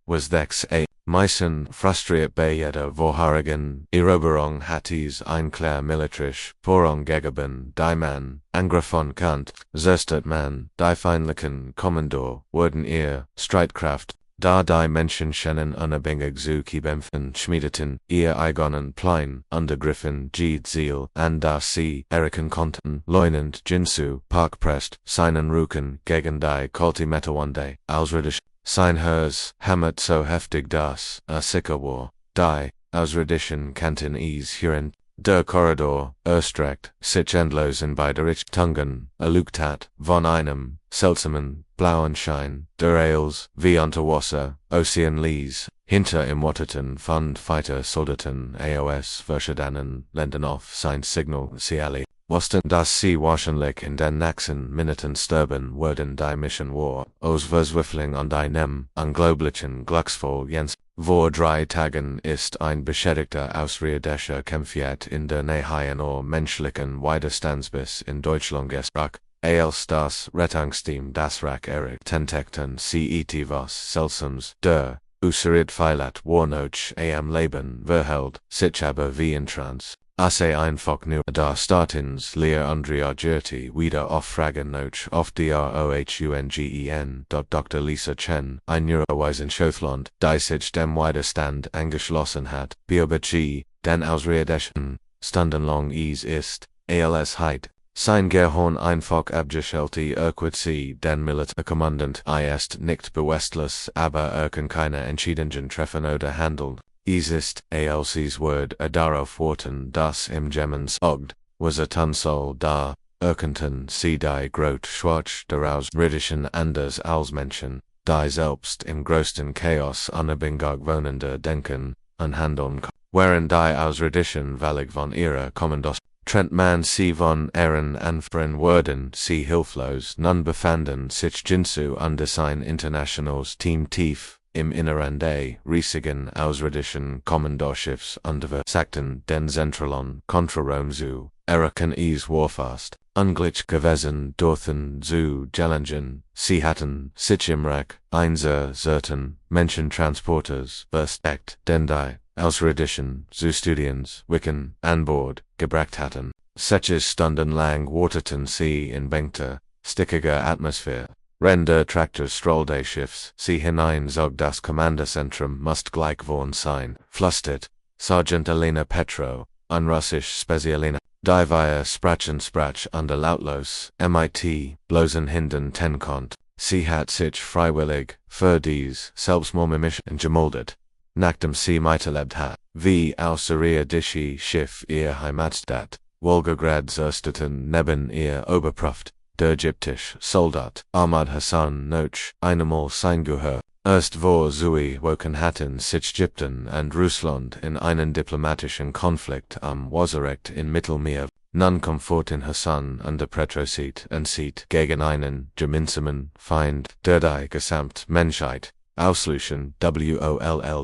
Speaker 1: was Dex meisten frustriert bei jeder vorherigen Eroberung hatties ein klar militärisch vorangegeben, die man angriffen konnte, zerstört man die feindlichen Kommando, wurden ihr Streitkraft, da die Menschen scheinen unabhängig zu kämpfen, schmiedeten ihr eigenen Plan, untergriffen Ziel, an das sie erreichen konnten, leunend Jinsu, Parkprest, seinen Rücken gegen die kalte Mettewande, ausridisch. Sein Herz hämmert so heftig, dass sicher war, die ausrirdischen kannten hören. Der Korridor erstreckt sich endlos in beide Richtungen, erlugt hat, von einem seltsamen Blauenschein, der Ailes, wie unter Wasser, Ocean Lees, hinter im Waterton, Fund Fighter Soldaten, AOS, Verschiedenen, Ländern auf, Sein Signal, Ciali, Wosten das Sie wahrscheinlich in den nächsten Minuten sterben würden die Mission War, aus Verzweiflung und einem unglaublichen Glücksfall Jens. Vor 3 Tagen ist ein beschädigter ausländischer Kämpfer in der Nähe einer menschlichen Widerstandsbis in Deutschland gesprach, als das Rettungsteam das Rack Eric Tentekten cet was Seltsams der Userid Filat Warnoch am Leben verheld, sich aber wie in Trance. Asse einfach nur da Startins leer Andrea Gerti wieder auffragen noch auf der OHUNGEN. Dr. Lisa Chen, ein Neuroweisen Schottland, die sich dem Widerstand angeschlossen hat, beobachtet, den Ausriedischen, stundenlang ist, als Heid. Sein Gehirn einfach abgeschaltet sie den Militärkommandant ist nicht bewusstlos, aber kann keine Entscheidungen treffen oder handeln. Ist, als Word darauf warten, das im Gemens ogd, was Tunsol da, könnten sie die Grot Schwarz daraus Riddischen anders als Menschen, die selbst im größten Chaos unabhängig wohnende denken, und handeln, während die Ausriddischen Valig von ihrer Kommandos, trennt man sie von ihren Anfren würden, sie hilflos nun befanden sich Jinsu und sein internationales Team tief. Im Inneren des riesigen Ausriddischen Kommandoschiffs sagten den Zentralon Kontrarom zu, Eriken warfast, ungleich gewesen dorthin zu gelangen, sie hatten sich im Rack einzerten Menschentransporters versteckt, den die Ausriddischen zu Studiens Wicken an Bord gebracht hatten. Solche stundenlang warteten sie in beengter, stickiger Atmosphäre. Render Traktor Strollday-Schiffs, sie hinein zog das Kommandozentrum must gleich worden sein, flüstert, Sergeant Elena Petro, ein russisch Spezialina, die wir sprach under lautlos, mit, bloßen Hinden tenkonnt, sie hat sich freiwillig, für dies, selbstmormisch gemeldet, nachdem sie miterlebt hat, wie außerirdische Schiff ihr Heimatstadt, Wolgograd zerstörten neben ihr Oberpraft. Der ägyptische Soldat Ahmad Hassan noch einmal sein Gehör, erst vor sie woken hatten sich Ägypten und Russland in einen diplomatischen Konflikt am Wasserrecht in Mittelmeer, nun komfort in Hassan und der Petrosit und sieht gegen einen gemeinsamen Feind, der die gesamte Menschheit auslöschen, WOLLTE.ZUM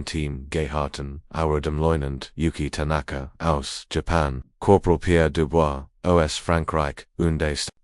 Speaker 1: Team geharten, Auer dem Leutnant Yuki Tanaka aus Japan, Corporal Pierre Dubois, OS Frankreich, und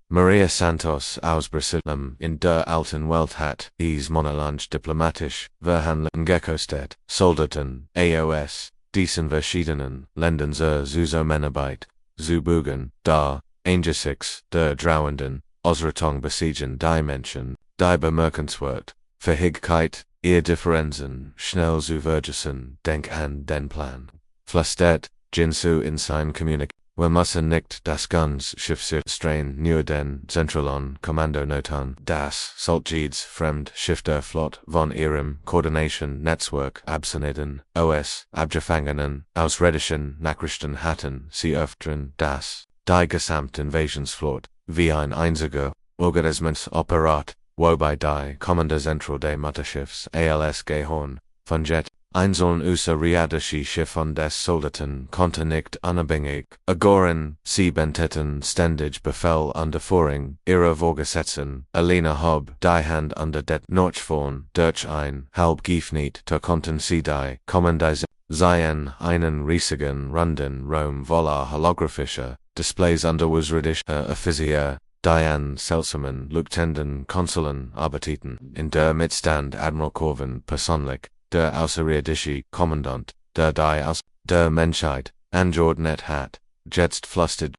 Speaker 1: Maria Santos aus Brasilien in der alten Welt hat monatelang diplomatisch verhandelt gekostet, Soldaten, AOS, diesen verschiedenen Ländern Zusammenarbeit, zu bügen, da, angesichts der drohenden Ausrottung besiegen die Menschen, die bemerkenswert, Fähigkeit, ihr Differenzen schnell zu vergessen, denk an den Plan. Flüstert, Jinsu in sein Kommunik. Wir müssen nicht das ganze Schiffsstrain nur den Zentralon Kommando noten, das Saltjieds Fremdschiff der Flot von ihrem Coordination Netzwerk absenden, OS, abgefangenen, ausriddischen Nachrichten hatten, sie öfteren, das, die gesamte Invasionsflot, wie ein einziger Organismus operat, wobei die Kommando Zentral des Mutterschiffs als Gehorn, von Jet, einzeln außerirdische Schiffe und des Soldaten konnte nicht unabhängig agieren, sie benteten ständig Befehl unter Führung ihrer Vorgesetzten, Elena Hobb, die Hand unter det Notchvorn, durch ein halb Giefniet, da konnten sie die Kommandise seien einen riesigen runden Raum voller holographischer Displays unter ausriddischer Offizier, die an seltsamen Leuchtenden Konsolen arbeiteten, in der Mitstand Admiral Corvin persönlich, der außerirdische Kommandant, der die aus der Menschheit angeordnet hat, jetzt flüstert.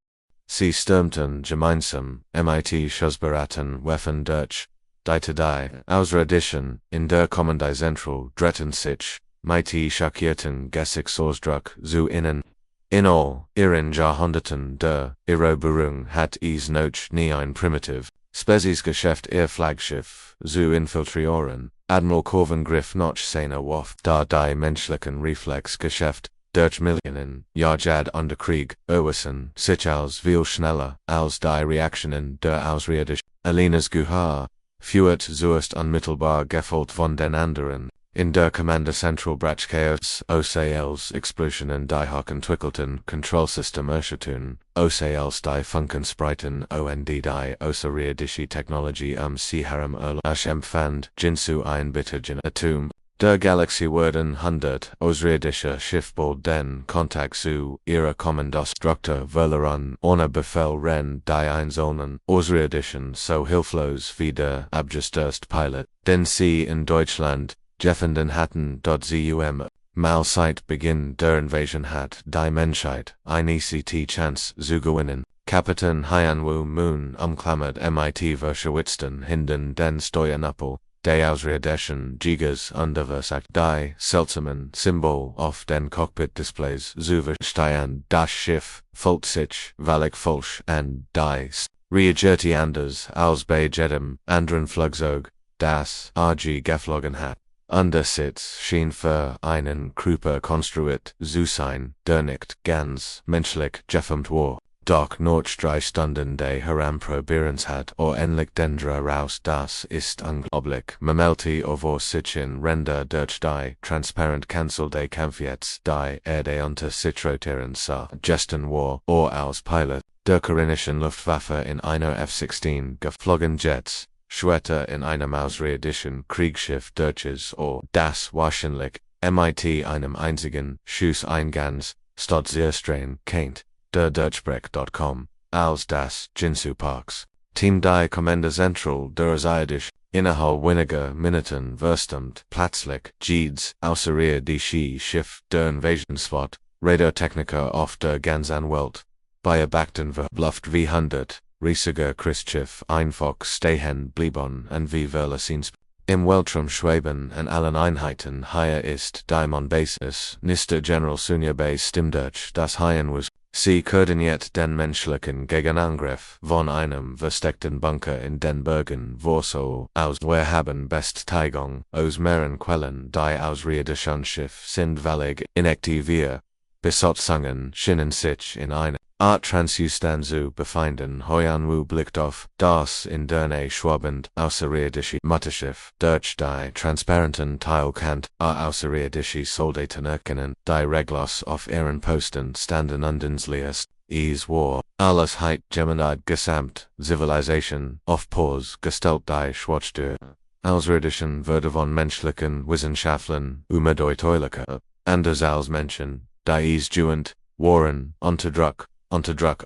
Speaker 1: Sie stürmten gemeinsam, mit Schussberaten Waffen durch, die Außerirdischen, in der Kommandei Zentral drehten sich, mit schockierten Gesichtsausdruck zu innen. In all ihren Jahrhunderten der Eroberung hat es noch nie ein primitiv, Speziesgeschäft ihr Flaggschiff zu infiltrieren. Admiral Corvin griff noch seine Waffe, da die menschlichen Reflexgeschäft, durch Millionen, Jahrjad unter Krieg, Irwissen, sich aus viel schneller, als die Reaktionen der Ausriedisch, Alina's Guhar, Fuert zuerst unmittelbar gefolgt von den anderen. In der Kommande Central Brach Chaos, OCLs Explosionen die Hochentwickelten Kontrollsystem erschüttern, OCLs die Funkenspreiten OND die außerirdische Technologie Sie Haben empfand, Jinsu einbittigen Atom. Der Galaxie werden 100 außerirdische Schiffball den Kontakt zu ihrer Kommandostruktur verloren, ohne Befehl ren die einzelnen außerirdischen so hilflos wie der abgestürzte Pilot, den sie in Deutschland gefunden hatten. Sie mal seit Beginn der Invasion hat die Menschheit eine Chance zu gewinnen. Kapitän Hyanwu Moon umklammert MIT verschwitzten Hinden den Steuernappel, die ausrirdischen Gigas unterversagt die seltsamen Symbol auf den Cockpit-Displays zu verstehen. Das Schiff fühlt sich völlig falsch an, die reagierte anders als bei jedem anderen Flugzeug, das geflogen hat. Unser Sitz schien für einen Krüper konstruiert zu sein, der nicht ganz menschlich geformt war. Doch nach 3 Stunden die Heranprobierenshat endlich dendra raus, das ist unglaublich. Memelti over sich in Render durch die transparent cancel de Kampfjets die Erde unter sich rotieren sah, gesten war, als Pilot der koreanischen Luftwaffe in einer F-16 geflogen Jets. Schwerter in einem außerirdischen Kriegsschiff Deutsches das wahrscheinlich MIT einem einzigen Schuss-Eingangs statt sehr streng kennt, der Deutschsprech.com, als das Jinsu Parks. Team die Kommende Central der Außerirdisch, innerhalb weniger Minuten verstummt plötzlich Jeeds außerirdische Schiff der Invasionsflotte, Radiotechniker auf der ganzen Welt. Bei Erbachten verbluft wie 100. Riesiger Christschiff einfach stehen blieben und wie Verlassins im Weltraum schweben an allen Einheiten hier ist die Basis nicht General Sunya bei Stimdurch das Hyanwus. Sie koordiniert den menschlichen Gegenangriff von einem versteckten Bunker in den Bergen Warsaw aus. Wir haben Bestätigung aus mehreren Quellen die ausrirdischen Schiff sind völlig inaktiv. Besatzungen schienen sich in eine Art Transjustanzu befinden. Hyanwu blickt auf das in Derne schwabend außerirdische Mutterschiff durch die transparenten Teilkant außerirdische Soldaten erkennen, die reglos auf ihren Posten standen undensliest. Es war alles heit Gemini gesamt Zivilisation auf Pause gestellt die Schwarztür. Außerirdischen wurde von menschlichen Wissenschaftlern überdeutlicher, anders als Menschen, die es juend waren unter Druck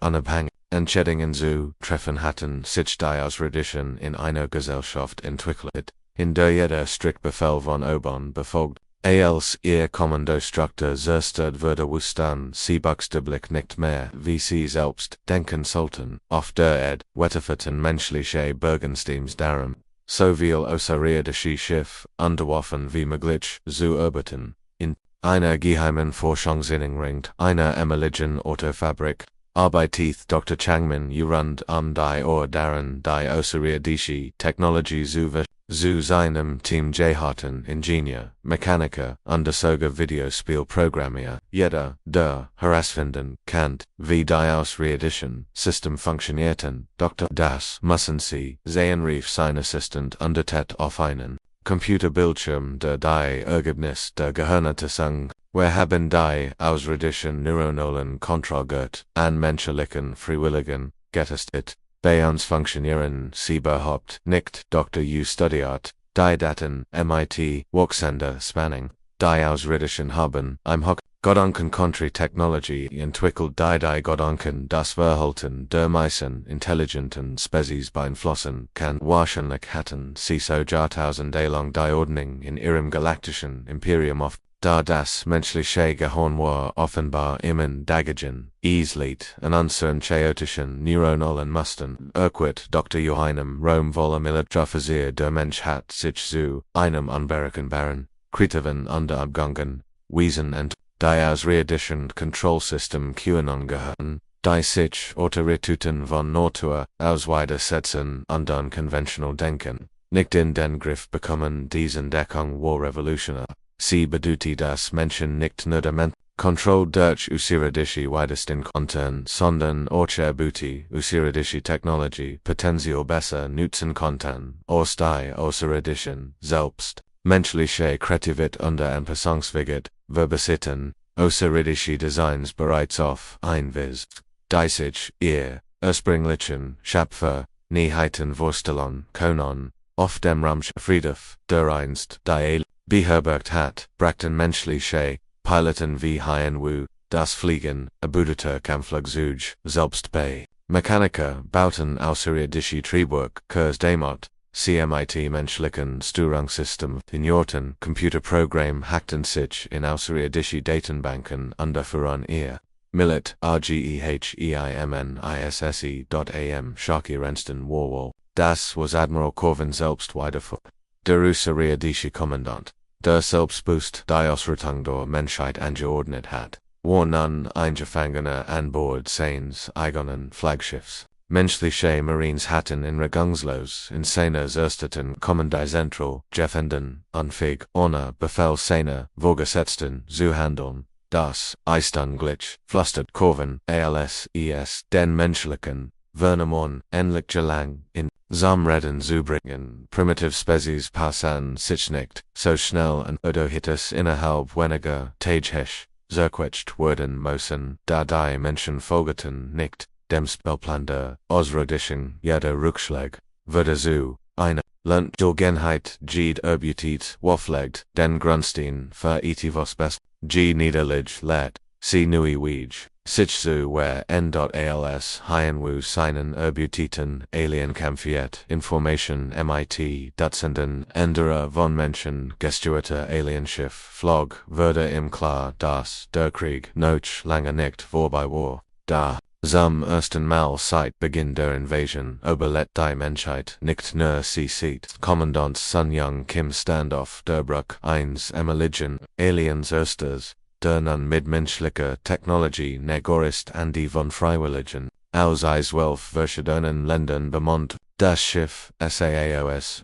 Speaker 1: unabhängig Entscheidungen zu treffen hatten sich die Außerirdischen in einer Gesellschaft entwickelt, in der jeder strikt Befehl von oben befolgt, als ihr Kommandostruktur zerstört wurde wussten sie buchstäblich nicht mehr wie sie selbst denken sollten. Auf der Erde wetterten menschliche Bergensteams darum, so viel außerirdische Schiff unterworfen wie möglich zu orbiten. In einer geheimen Forschungseinrichtung, einer emmerlichen Autofabrik, arbeitet Dr. Changmin rund die daran die außerirdische Technologie zu seinem Team harten Ingenieur, Mechaniker und sogar Videospielprogrammierer. Jeder, der herausfinden kann, wie die außerirdischen System funktionierten, Dr. Das müssen Sie sehen, rief sein Assistent untertet auf einen Computerbildschirm der die Ergebnis der Gehirnertessung. Wir haben die außerirdischen neuronalen Kontrollgurt an menschlichen Freiwilligen getestet. Bei uns funktionieren sie überhaupt nicht. Dr. studiert die Daten MIT Worksender Spanning. Die außerirdischen haben im Gedankenkontri-Technologie entwickelt, die Gedanken das Verhalten der meisten intelligenten Spezies beeinflussen kann. Wahrscheinlich hatten sie so Jahrtausende lang die Ordnung in ihrem galaktischen Imperium auf. Da das menschliche Gehirn war offenbar immer dagegen, es liegt an unseren chaotischen neuronalen Mustern. Dr. Johannem Rom Volamilitrophysier der Mensch hat sich zu einem unberechenbaren, kreativen Unterabgangen, Wesen und die auserirdischen Kontrollsystem QAnon gehören, die sich Autorituten von Natur aus Widersetzen und unconventional Denken, nicht in den Griff bekommen. Diese Entdeckung war revolutionär. Sie bedeutete, dass Menschen nicht nur der Control durch Usiradische weitesten Konten, sondern Orcher Booty, Usiradische Technology, Potenzial besser nutzen konnten, aus die Usiradischen, selbst, menschliche Kreativität unter Anpassungsfähigkeit, verbesitten, Usiradische Designs bereits auf, einvis, Deisig, ihr, ursprünglichen, Schöpfer, Nieheiten Vorstellung, Konon, auf dem Ramsch Friedhof, der einst, die beherbergt hat, brachten menschliche, Piloten wie HFY, das Fliegen, erbeutete Kampfflugzeuge, selbst bei Mechaniker, bauten außerirdische Triebwerk, Kurs Demot, CMIT menschlichen Steuerungssystem, Ignorten, Computerprogramm hackten sich in außerirdische Datenbanken underfuhren ihr. Millet, RGEHEIMNISSE.am Sharky Renston Warwall. Das was Admiral Corvin selbst weiterfuhr. Der außerirdische Kommandant. Der Selbstbewusst die Ausrüstung der Menschheit angeordnet hat. War nun Eingefangener an Bord seines eigenen Flaggschiffs. Menschliche Marines hatten in regungslos in seines ersten Kommandozentral Jeffenden, unfähig, ohne Befehl seiner Vorgesetzten zu handeln. Das ist unglücklich, flüstert Corvin, ALSES, den menschlichen Vernomon, endlich gelang, in Samreden zu bringen, primitive Spezies passen sich nicht, so schnell und Odohitus innerhalb weniger Tagehesh, zerquetscht wurden müssen, da die Menschen folgten nicht, dem Spellplan der Ausrodischen, jeder Rückschlag, würde zu, eine, lernt Gelegenheit, erbutet, wafflegt, den Grundstein, für etivos best, niederlich lädt, sie nui wej. Sich zu where n.als HFY seinen erbuteten Alienkampfiert Information MIT Dutzenden Enderer von Menschen gesteuerte Alienschiff flog würde im Klar dass der Krieg noch lange nicht vorbei war. Da zum ersten Mal seit Beginn der Invasion überlebt die Menschheit nicht nur sie sieht. Kommandant Sun Young Kim Standoff der Bruck 1 Emeligen Aliens erstes der nun mit menschlicher Technologie negorist an die von Freiwilligen, aus 12 verschiedenen Ländern bemannt, das Schiff, SAAOS,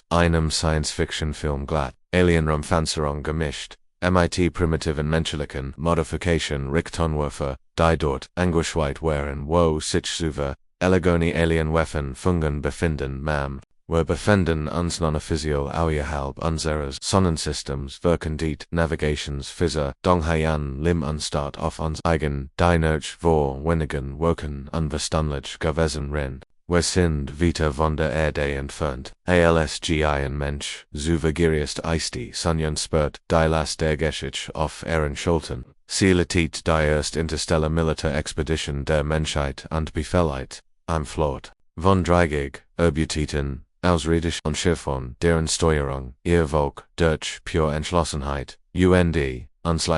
Speaker 1: einem Science-Fiction-Film glatt, Alien-Rumpanzerung gemischt, MIT primitiven menschlichen Modification Richtonwerfer, die dort angeschweit waren wo sich über, Elegoni Alien-Waffen fungen befinden wir befinden uns non-offiziell außerhalb unseres Sonnensystems wirken die Navigationsfisser Donghayan lim anstatt auf uns eigen, die noch vor wenigen Wochen unverständlich gewesen sind. Wir sind weiter von der Erde entfernt, ALSGI ein Mensch, so vigorist ist die Sonne spürt die Last der Geschichte auf ihren Schultern. Sie leitet die erste interstellar Militär Expedition der Menschheit und befehligt, am Flot, von dreigig, erbuteten, Ausredisch und Schiffern, deren Steuerung, ihr Volk, durch pure Entschlossenheit, UND,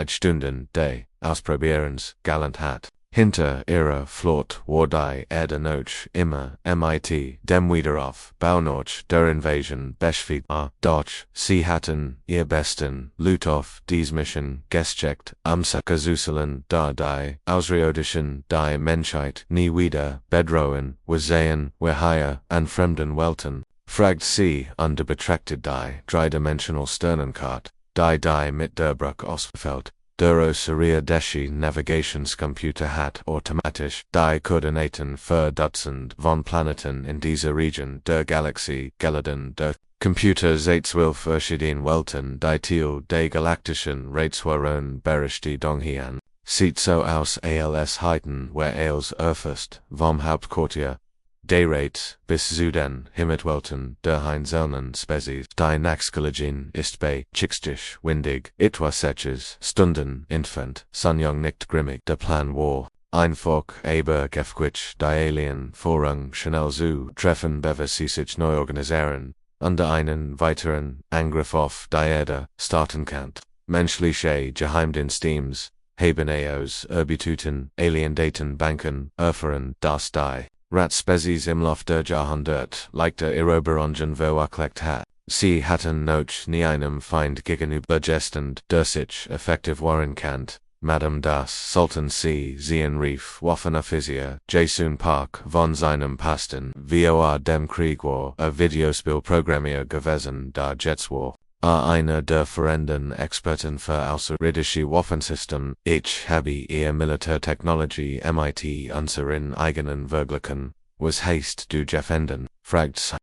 Speaker 1: Stunden, de, Ausprobierens, galant hat. Hinter ihrer Flot war die Erde noch immer, MIT, dem Wiederaufbau nach der Invasion beschäftigt, doch sie hatten ihr besten Loot auf dies Mission gesteckt, Zuselen, da die Außerirdischen die Menschheit nie wieder bedrohen, wir sehen, wir hier, an fremden Welten. Fragt sie und betrachtet die dreidimensional Sternenkarte, die mit der Bruck ausfällt. Der außerirdische Navigationscomputer hat automatisch die Koordinaten für Dutzend von Planeten in dieser Region der Galaxie geladen. Der Computer seit 12 verschiedenen Welten die Teil der galaktischen Ratswaron Berechtigungen. Sieht so aus als Heiten where als erfasst vom Hauptquartier. De Rates bis zu den Himmelwelten der einzelnen Spezies. Die Nachtgelegen ist bei Chixtisch windig, etwas Setches, Stunden entfernt, Sunjung nicht grimmig. Der Plan war, einfach aber gefquitsch die Alien Vorrang schnell zu treffen bevor sie sich neu organisieren, und einen weiteren Angriff auf die Erde starten kann. Menschliche Geheimdiensteams haben aus erbuteten Alien-Datenbanken erfahren, dass die Ratspezies im Lauf der Jahrhundert leichter Eroberungen verwirklicht hat. Sie hatten noch nie einem Feind gegenüber gestanden, der sich effektiv waren kann. Madame das sollten sie sehen rief Waffenoffizier Jason Park von seinem Pasten vor dem Krieg war Videospielprogrammier gewesen da Jets war. Eine der Verenden Experten für außerirdische Waffensystem, ich habe ihr Militärtechnologie mit unseren eigenen Wirklichen, was heißt du defenden, fragt sie.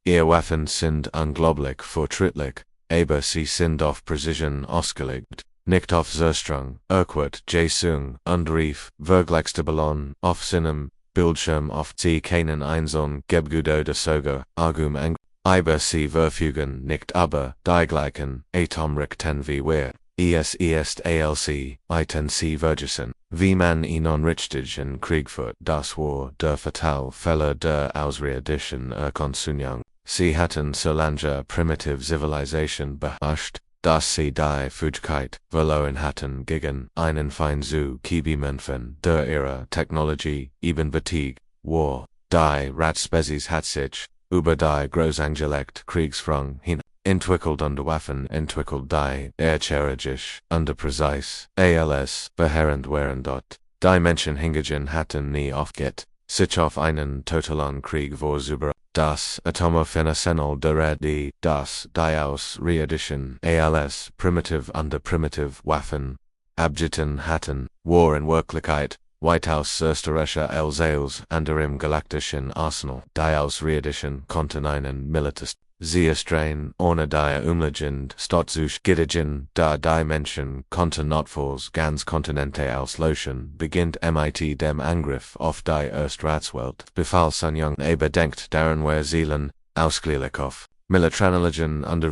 Speaker 1: Ihr Waffen sind unglaublich fortschrittlich, aber sie sind auf Precision ausgelegt, nicht auf Zerstrung, Urquhart J. und rief, vergleichste Ballon, auf seinem Bildschirm auf sie keinen einzelnen Gebgudo de Soga, Argum aber sie verfügen nicht über die gleichen Atomrichten wie wir. Es ist als iten sie vergessen, wie man ihnen richtig in Krieg führt. Das war der Fatal Fehler der außerirdischen Erkundung. Sie hatten so lange primitive Civilization beherrscht, dass sie die Fähigkeit verloren hatten gegen einen Feind zu kämpfen, der ihre Technologie ebenbürtig war. Die Ratspezies hat sich über die Großangelegt Kriegsfront hin entwickelt und Waffen entwickelt die erzählerisch und präzise als beherrend waren dort. Die Menschen hingegen hatten nie aufgehört, sich auf einen totalen Krieg vorzubereiten. Das Atomwaffenarsenal der Erde, das die außerirdischen als primitive Waffen abgeten hatten, war in Wirklichkeit weitaus österreichischer als anderem galaktischen Arsenal. Die außerirdischen konnten einen Militist sicherstellen, ohne die umliegend Staatsgidegen, da die Menschen konnten notfalls ganz Kontinente auslöschen, beginnt mit dem Angriff auf die Erstratswelt. Befallsanjung bedenkt daran wer Seelen, ausgleichlich auf Militäranalysen und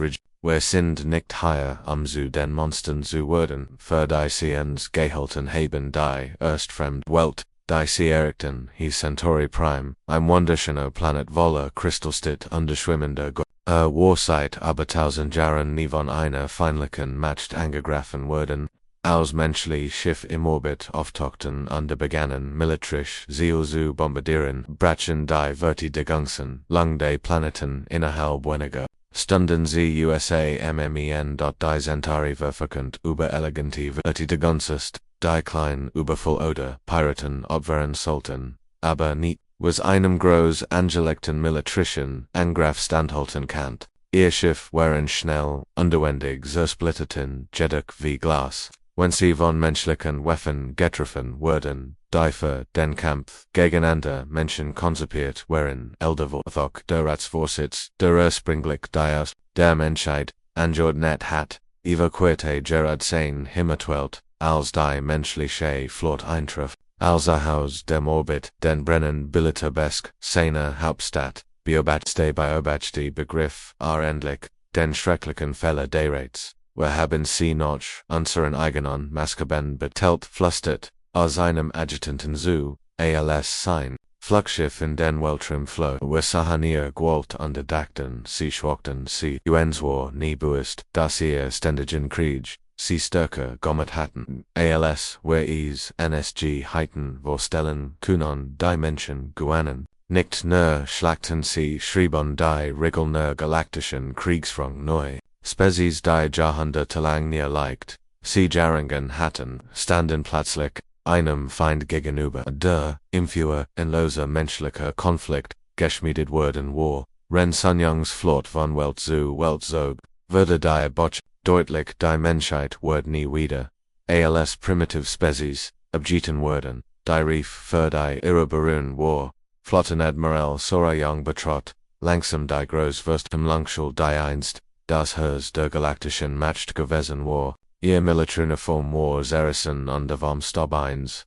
Speaker 1: wir sind nicht hier, zu den Monstern zu werden, für die sie uns gehalten haben die Erstfremdwelt, die sie errichten, hi Centauri Prime, ein wunderschöner Planet voller Kristallstadt und schwimmender Warseit aber 1000 Jahren nie von einer feindlichen Macht angegriffen wurden, als menschliche Schiff im Orbit auftauchten und begannen militärisch Ziel zu bombardieren, brachen die Vertidigungsen lang die Planeten innerhalb weniger Stunden sie USAMMEN. Die Centauri verfügend über elegante Vertidigungssist, die klein übervoll oder Piraten abwehren sollten, aber nicht, was einem groß angelegten militärischen Angriff standhalten kann. Ihr Schiff waren schnell, unwendig zersplitterten, jedoch wie Glas, wenn sie von menschlichen Waffen getroffen wurden, die für den Kampf gegeneinander Menschen konzipiert waren. Eldervorthok der Ratsvorsitz, der ursprünglich aus der Menschheit angeordnet hat, evakuierte Gerard sein Himmelwelt, als die menschliche Flotte eintraf, als aus dem Orbit den Brennen Biliterbesk, seine Hauptstadt, beobachtete Begriff endlich, den schrecklichen Fälle des wir haben sie noch unseren eigenen Maskaben betelt flüstert, aus einem Adjutanten zu, als sein Flaggschiff in den Weltraum flog. Wir sahen ihr Gewalt und dachten, sie schwachten sie war nie bewusst, dass ihr ständigen Krieg sie stärker gemacht hatten, als wir es NSG heiten vorstellen können, die Menschen gewannen. Nicht nur schlachten sie schrieben die Regeln der galaktischen Kriegsfront neu. Spezies die jahrhundertelang nie leicht, sie jaringen hatten, standen plötzlich einem Feind gegenüber, der, im für endloser menschlicher Konflikt, geschmiedet worden war. Rensanjungs Flot von Welt zu Welt zog, wurde die Botsch, deutlich die Menschheit wird nie wieder, als primitive Spezies, abgeten worden, die Rief für die Irreberun war, Flottenadmiral Sora Young betrot, langsam die Großwürstumlangschul die einst, das Herz der galaktischen Macht gewesen war, ihr Militäruniform war zerrissen und vom Staub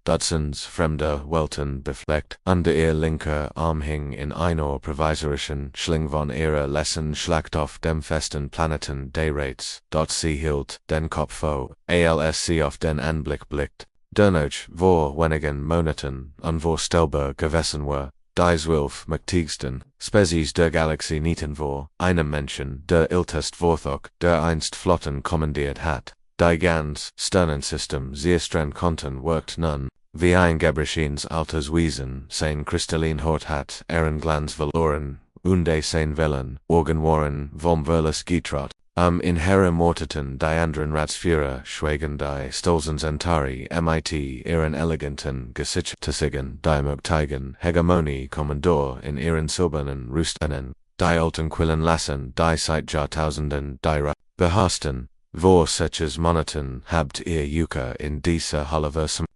Speaker 1: Dutzends fremder Welten befleckt, und ihr linker Arm hing in einer provisorischen Schling von ihrer letzten Schlacht auf dem festen Planeten des Rats, dort sie hielt den Kopf vor, als sie auf den Anblick blickt. Dennoch vor wenigen Monaten unvorstellbar gewesen war, die 12 mächtigsten Spezies der Galaxie nieten vor, einem Menschen, der ältest Vorthok, der einst Flotten kommandiert hat. Die ganz Sternensystem sehr streng konnten wirkt nun, wie ein Gebrechens altes Wesen, sein kristallin Hort hat, Ehrenglanz verloren, und sein Wellen, Organ waren, vom Verlust getrot. In Hera morteten die anderen Ratsführer schweigen die stolzen Centauri mit ihren eleganten Gesichtszügen, die möglichen Hegemonie Kommandor in ihren silbernen Rüstungen, die alten Quillen lassen, die seit Jahrtausenden die behasten, vor solches Monaten habt ihr Yucca in dieser Halleversum,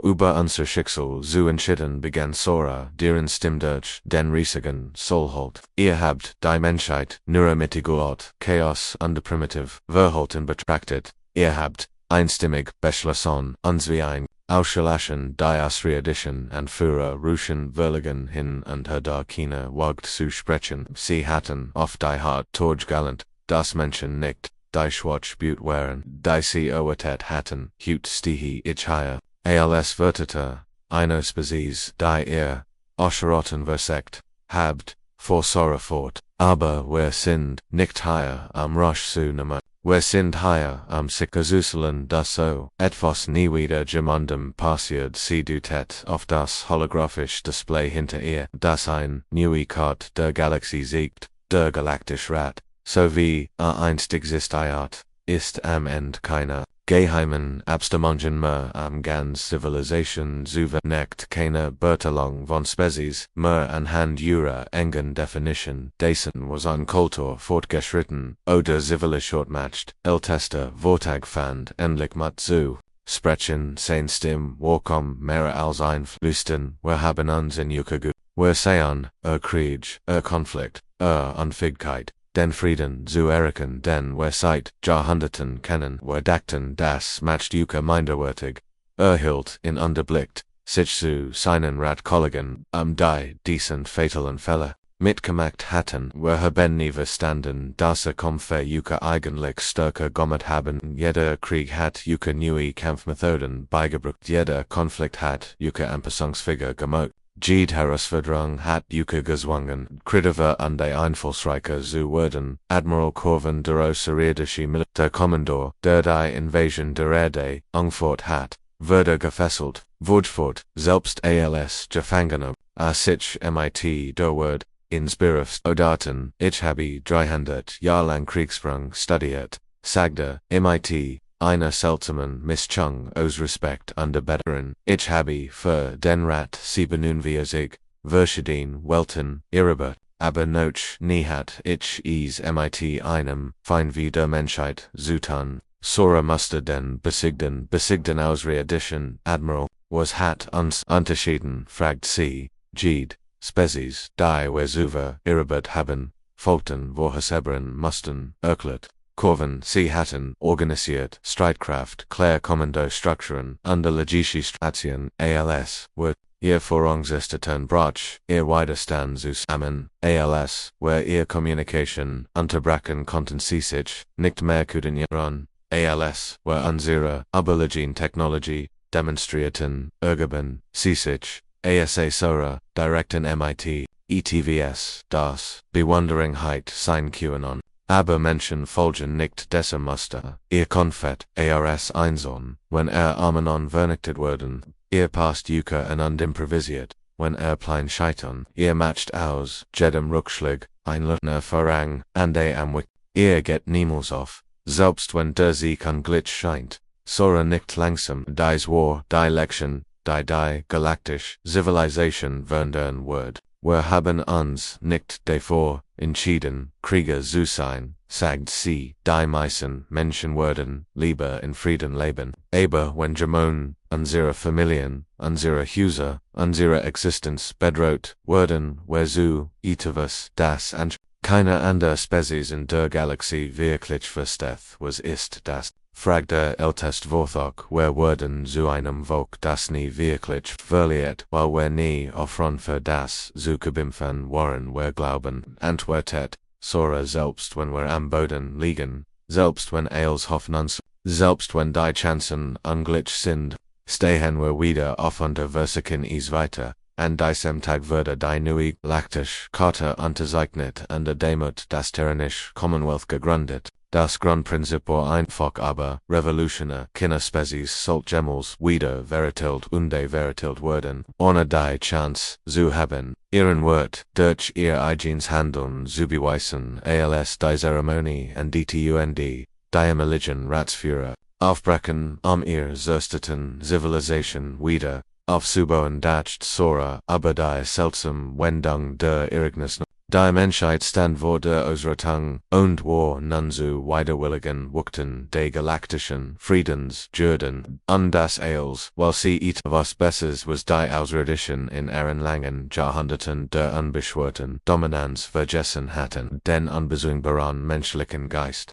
Speaker 1: über unser Schicksal zu entschieden begann Sora, deren Stimme durch den riesigen Soulhold. Ihr habt die Menschheit nur mitgegolt, Chaos und Primitiv Verhalten betrachtet, ihr habt einstimmig beschlossen, uns wie ein Ausschlachen die Ausreden und Führer Ruschen Verlegen hin und her da keine wagt zu sprechen. Sie hatten auf die Hart Torgegalant, das Menschen nicht, die schwarz Butte waren, die sie erwartet hatten, hut stihi ich hier. Als Vertreter einer Spezies, die ihr Oscherotten versagt habt, vor Sora fort, aber wir sind nicht hier Rosh zu nehmen. Wir sind hier sicherzustellen, dass so etwas nie wieder jemandem passiert. Sie deutet auf das holographische Display hinter ihr, das ein neue Karte der Galaxie siegt, der Galactic Rat, so wie einst existiert, ist am Ende keine geheimen Abstimmungen mehr ganz Zivilisation nicht keine Bertelung von Spezies mehr anhand ihrer engen Definition, dessen was an Kultur fortgeschritten oder Zivilisationsmacht, ältester Vortag fand endlich mat zu sprechen sein Stimme worum mehr als einflüstern, wir haben uns in Yucca wir sehen, Krieg, Konflikt, Unfähigkeit, den Frieden zu erreichen, den wir seit Jahrhunderten kennen, wir dachten, das macht Yucca minderwertig, hielt in Unterblickt, sich zu seinen Ratkollegen, die diesen fatalen Fälle mitgemacht hatten, wir haben nie verstanden, dass Kämpfe Yucca eigentlich stärker gemacht haben, jeder Krieg hat Yucca neue Kampfmethoden beigebracht, jeder Konflikt hat Yucca anpassungsfähiger gemacht. Jede Herausforderung hat Yucca gezwungen, kritiver und die Einflussreicher zu werden. Admiral Corvin der außerirdische Militärkommandeur, der die Invasion der Erde angeführt hat, wurde gefesselt, wurde selbst als Gefangener, sich MIT der Word, ins Berufs Odaten, ich habe 300 Jahre lang Kriegssprung studiert, sagte MIT, eine seltsamen Mischung aus Respekt und Betteren. Ich habe für den Rat 47 verschiedene Welten erobert, aber noch nie hat ich es MIT einem Feind wie der Menschheit zutan. Sora musste den besiegten außerirdischen Admiral, was hat uns unterschieden, fragt sie, jede Spezies, die wir über erobert haben, folgten wohlheberen mussten, erklärt. Corvin, sie hatten organisiert, Streitkraft, Kommando-Strukturen, und logische Station, als, wird, ihr Vorrangsisterten Brach, ihr Widerstand zusammen, als, where ihr Communication, unterbrechen konnten sie sich, nicht mehr koordinieren, als, where unsere, Überlegen Technologie, demonstrierten, ergeben, sie sich, asa Sora, direkten MIT, ETVS, das, Bewunderingheit sein QAnon. Aber Menschen folgen nicht diesem Muster, ihr Konfett, ARS einzeln, wenn Armenon vernichtet werden, ihr passt Yucca und improvisiert, wenn Plein scheitern, ihr matcht aus, jedem Rückschlag, ein Lütner Vorrang, und am Wick, ihr geht niemals auf, selbst wenn der Sieg an Glitch scheint, Sora nicht langsam, dies War, die Lection, die Galactic Civilization wandern wird. Wir haben uns nicht davor entschieden, Krieger zu sein, sagt sie, die meisten Menschen werden lieber in Frieden leben. Aber wenn Gemon, unsere Familien, unsere Häuser, unsere Existenz bedroht werden, wir zu etwas, das an keine andere Spezies in der Galaxie wirklich versteht, was ist das? Fragt der älteste Vortag, wir werden zu einem Volk, das nie wirklich verliert, weil wir nie offen für das zu kämpfen waren, wir glauben, antwortet Sora, selbst wenn wir am Boden liegen, selbst wenn als Hoffnungs, selbst wenn die Chancen unglitsch sind, stehen wir wieder auf unter Versiken is weiter, an diesem Tag würde die neue Galactische Karte unterzeichnet und der Demut das Tyrannische Commonwealth gegründet. Das Grundprinzip war einfach, aber revolutionär, keine Spezies sollt jemals wieder verteilt und verteilt werden, ohne die Chance zu haben, ihren Wort durch ihr eigenes Handeln zu beweisen, als die Zeremonie und die TUND, die Religion Ratsführer, aufbrechen, ihr zerstörten Zivilisation wieder aufzubauen, dacht Sora, aber die seltsame Wendung der Ereignissen, Die Menschheit stand vor der Ausrottung, und war nun zu widerwilligen Wuchten des galaktischen Friedens Jürden, und das Eils, weil sie etwas Besseres was die Ausredition in ihren langen Jahrhunderten der unbeschwerten Dominanz vergessen hatten, den unbezwingbaren menschlichen Geist.